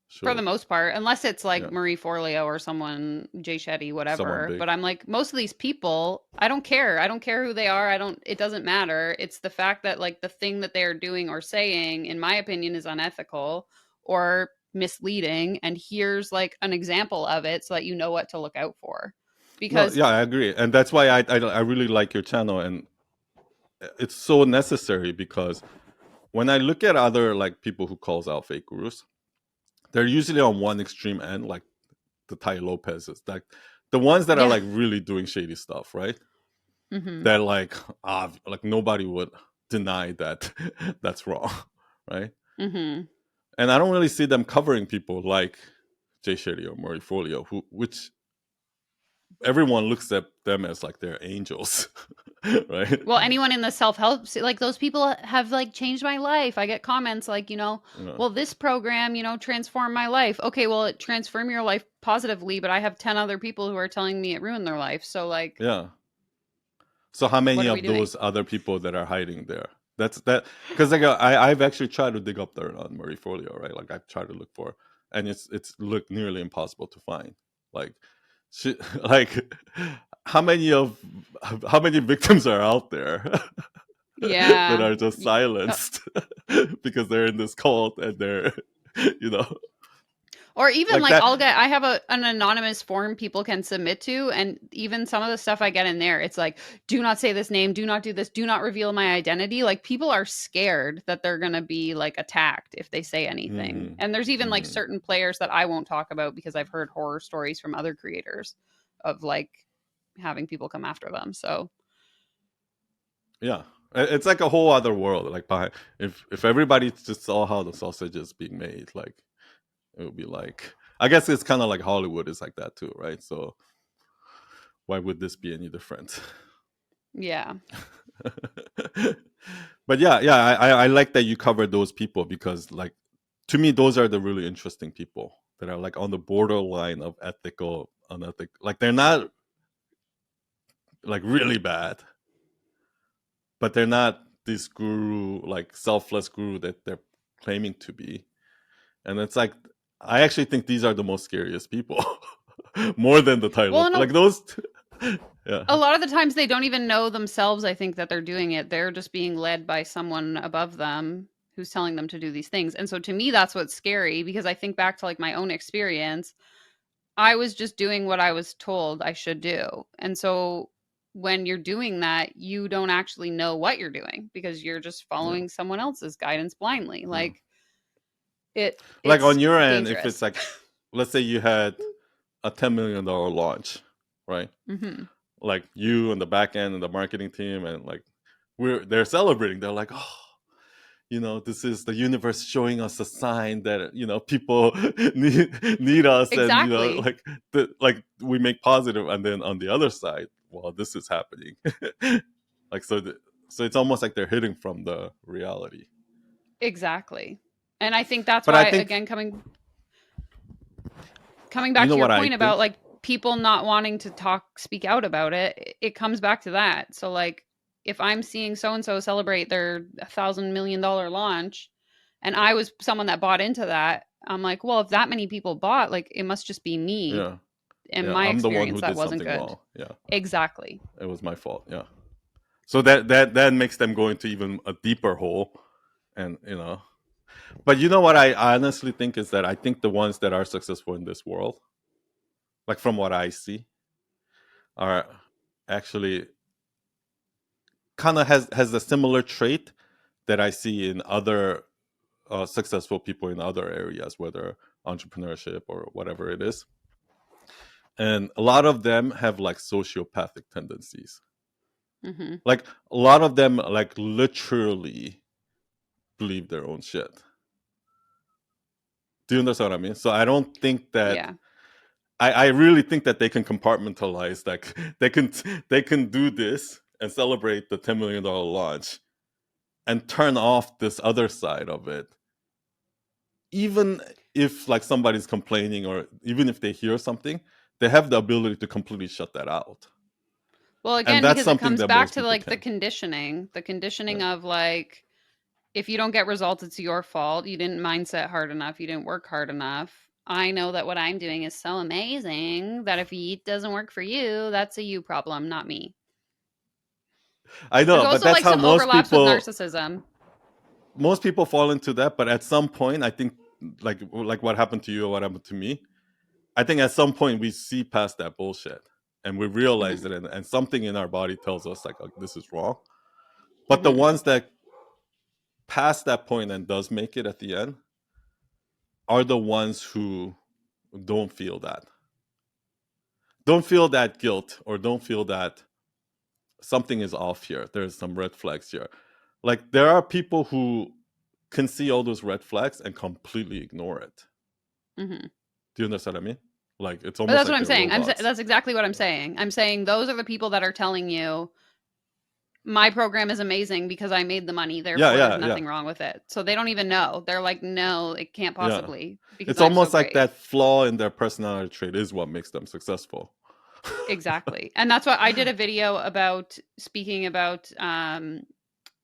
Speaker 2: For the most part, unless it's like
Speaker 1: yeah,
Speaker 2: Marie Forleo or someone, Jay Shetty,
Speaker 1: someone
Speaker 2: whatever.
Speaker 1: big.
Speaker 2: But I'm like, most of these people, I don't care. I don't care who they are. It doesn't matter. It's the fact that like the thing that they are doing or saying, in my opinion, is unethical or misleading. And here's like an example of it so that you know what to look out for.
Speaker 1: No,
Speaker 2: Because
Speaker 1: yeah, I agree, and that's why I really like your channel, and it's so necessary because when I look at other like people who calls out fake gurus, they're usually on one extreme end, like the Tai Lopez's, like the ones that are
Speaker 2: yeah.
Speaker 1: like really doing shady stuff, right?
Speaker 2: Hmm.
Speaker 1: That like nobody would deny that that's wrong, right?
Speaker 2: Hmm.
Speaker 1: And I don't really see them covering people like Jay Shetty or Murray Folio, which everyone looks at them as like they're angels, right?
Speaker 2: Well, anyone in the self-help, like those people have like changed my life. I get comments like,
Speaker 1: Yeah,
Speaker 2: well, this program, transformed my life. Okay, well, it transformed your life positively, but I have 10 other people who are telling me it ruined their life. So like,
Speaker 1: yeah. So how
Speaker 2: what
Speaker 1: many
Speaker 2: are we
Speaker 1: of
Speaker 2: doing?
Speaker 1: those other people that are hiding there? That's that because like I've actually tried to dig up there on Murray Folio, right? Like I've tried to look for, and it's looked nearly impossible to find. Like, like how many victims are out there that
Speaker 2: Yeah.
Speaker 1: are just silenced because they're in this cult and they're you know
Speaker 2: Or even
Speaker 1: like
Speaker 2: like
Speaker 1: that.
Speaker 2: I have an anonymous form people can submit to, and even some of the stuff I get in there, it's like, do not say this name, do not do this, do not reveal my identity. Like people are scared that they're gonna be like attacked if they say anything.
Speaker 1: Hmm.
Speaker 2: And there's even like
Speaker 1: Hmm.
Speaker 2: certain players that I won't talk about because I've heard horror stories from other creators of like having people come after them. So
Speaker 1: Yeah, it's like a whole other world. Like behind, if everybody just saw how the sausage is being made, like it would be like. I guess it's kind of like Hollywood is like that too, right? So why would this be any different?
Speaker 2: yeah.
Speaker 1: But yeah, I like that you covered those people because like to me those are the really interesting people that are like on the borderline of ethical, unethical. Like they're not like really bad, but they're not this guru like selfless guru that they're claiming to be. And it's like I actually think these are the most scariest people, more than the
Speaker 2: Well,
Speaker 1: title.
Speaker 2: and
Speaker 1: Like those, yeah,
Speaker 2: a lot of the times they don't even know themselves, I think, that they're doing it. They're just being led by someone above them who's telling them to do these things. And so to me, that's what's scary because I think back to like my own experience. I was just doing what I was told I should do. And so when you're doing that, you don't actually know what you're doing because you're just
Speaker 1: yeah,
Speaker 2: following someone else's guidance blindly.
Speaker 1: yeah.
Speaker 2: Like
Speaker 1: Like on
Speaker 2: it's
Speaker 1: your end, if it's
Speaker 2: dangerous.
Speaker 1: like, let's say you had a $10 million launch, right?
Speaker 2: Hmm.
Speaker 1: Like you and the back end and the marketing team, and like they're celebrating. They're like, oh, this is the universe showing us a sign that people need us, and
Speaker 2: Exactly.
Speaker 1: like we make positive, and then on the other side, well, this is happening. Like so it's almost like they're hitting from the reality.
Speaker 2: Exactly. And I think that's
Speaker 1: But I
Speaker 2: why
Speaker 1: think
Speaker 2: again coming back to your
Speaker 1: what I
Speaker 2: point about
Speaker 1: think.
Speaker 2: like people not wanting to speak out about it comes back to that. So like if I'm seeing so and so celebrate their $1,000 million launch and I was someone that bought into that, I'm like, well, if that many people bought, like it must just be me.
Speaker 1: Yeah,
Speaker 2: In
Speaker 1: yeah,
Speaker 2: my
Speaker 1: I'm the one
Speaker 2: experience
Speaker 1: who
Speaker 2: that
Speaker 1: did
Speaker 2: wasn't
Speaker 1: something
Speaker 2: good.
Speaker 1: wrong. Yeah,
Speaker 2: Exactly.
Speaker 1: it was my fault. Yeah. So that makes them go into even a deeper hole, and but you know what I honestly think is that I think the ones that are successful in this world, like from what I see, are actually kind of has a similar trait that I see in other successful people in other areas, whether entrepreneurship or whatever it is. And a lot of them have like sociopathic tendencies.
Speaker 2: Hmm.
Speaker 1: Like a lot of them like literally believe their own shit. Do you understand what I mean? So I don't think that
Speaker 2: Yeah.
Speaker 1: I really think that they can compartmentalize. Like they can do this and celebrate the $10 million launch and turn off this other side of it. Even if like somebody's complaining or even if they hear something, they have the ability to completely shut that out.
Speaker 2: Well,
Speaker 1: And
Speaker 2: again,
Speaker 1: that's
Speaker 2: because it
Speaker 1: something
Speaker 2: comes
Speaker 1: that
Speaker 2: back
Speaker 1: most
Speaker 2: to
Speaker 1: people
Speaker 2: like
Speaker 1: can't.
Speaker 2: the conditioning
Speaker 1: Yeah.
Speaker 2: of like if you don't get results, it's your fault. You didn't mindset hard enough. You didn't work hard enough. I know that what I'm doing is so amazing that if it doesn't work for you, that's a you problem, not me.
Speaker 1: I
Speaker 2: There's
Speaker 1: know, but
Speaker 2: also
Speaker 1: that's
Speaker 2: like
Speaker 1: how
Speaker 2: some overlaps with narcissism.
Speaker 1: most people fall into that. But at some point, I think like what happened to you or what happened to me, I think at some point we see past that bullshit and we realize
Speaker 2: Hmm.
Speaker 1: it, and something in our body tells us like, oh, this is wrong. But the
Speaker 2: Hmm.
Speaker 1: ones that pass that point and does make it at the end are the ones who don't feel that guilt, or don't feel that something is off here. There's some red flags here. Like there are people who can see all those red flags and completely ignore it.
Speaker 2: Hmm.
Speaker 1: Do you understand what I mean? Like it's
Speaker 2: But
Speaker 1: almost
Speaker 2: that's what
Speaker 1: like
Speaker 2: I'm
Speaker 1: they're
Speaker 2: saying.
Speaker 1: robots.
Speaker 2: That's exactly what I'm saying. I'm saying those are the people that are telling you my program is amazing because I made the money,
Speaker 1: Yeah,
Speaker 2: therefore there's
Speaker 1: yeah, yeah,
Speaker 2: nothing wrong with it. So they don't even know. They're like, no, it can't
Speaker 1: yeah.
Speaker 2: possibly because
Speaker 1: It's
Speaker 2: I'm so
Speaker 1: almost like
Speaker 2: great.
Speaker 1: that flaw in their personality trait is what makes them successful.
Speaker 2: Exactly. And that's what I did a video about, speaking about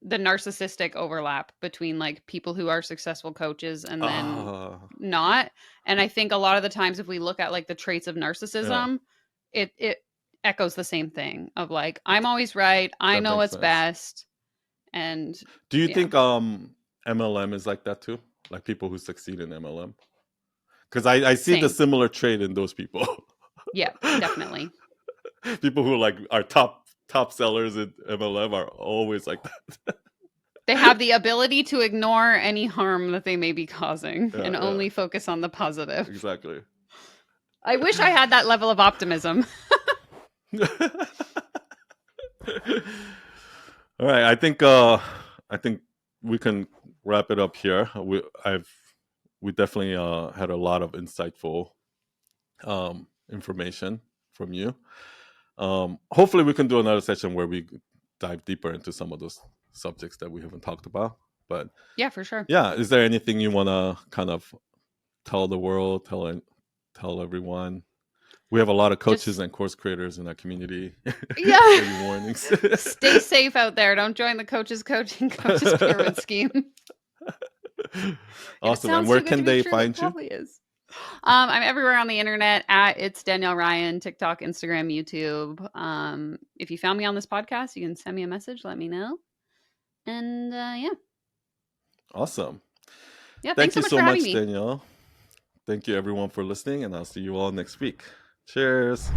Speaker 2: the narcissistic overlap between like people who are successful coaches and then
Speaker 1: Ah,
Speaker 2: not. And I think a lot of the times if we look at like the traits of
Speaker 1: yeah,
Speaker 2: narcissism, it echoes the same thing of like, I'm always right, I
Speaker 1: that
Speaker 2: know
Speaker 1: makes
Speaker 2: what's
Speaker 1: sense.
Speaker 2: best. And
Speaker 1: Do you
Speaker 2: yeah,
Speaker 1: think MLM is like that too? Like people who succeed in MLM? Because I see the
Speaker 2: same.
Speaker 1: similar trait in those people.
Speaker 2: Yeah, definitely.
Speaker 1: People who like are top sellers in MLM are always like that.
Speaker 2: They have the ability to ignore any harm that they may be causing
Speaker 1: Yeah,
Speaker 2: and
Speaker 1: yeah,
Speaker 2: only focus on the positive.
Speaker 1: exactly.
Speaker 2: I wish I had that level of optimism.
Speaker 1: All right, I think we can wrap it up here. We definitely had a lot of insightful information from you. Hopefully we can do another session where we dive deeper into some of those subjects that we haven't talked about. But
Speaker 2: Yeah, for sure.
Speaker 1: yeah, is there anything you want to kind of tell the world, tell everyone? We have a lot of coaches
Speaker 2: Just,
Speaker 1: and course creators in our community.
Speaker 2: yeah.
Speaker 1: Any warnings?
Speaker 2: Stay safe out there. Don't join the coaches pyramid scheme. If it
Speaker 1: Awesome. And
Speaker 2: sounds
Speaker 1: where
Speaker 2: too good to
Speaker 1: can
Speaker 2: be
Speaker 1: they
Speaker 2: true, it
Speaker 1: find you?
Speaker 2: probably is. I'm everywhere on the internet at it's Danielle Ryan, TikTok, Instagram, YouTube. If you found me on this podcast, you can send me a message, let me know. And yeah.
Speaker 1: Awesome.
Speaker 2: Yeah, thanks
Speaker 1: Thank
Speaker 2: so
Speaker 1: you
Speaker 2: much
Speaker 1: so
Speaker 2: for having
Speaker 1: much,
Speaker 2: me.
Speaker 1: Danielle. Thank you everyone for listening, and I'll see you all next week. Cheers.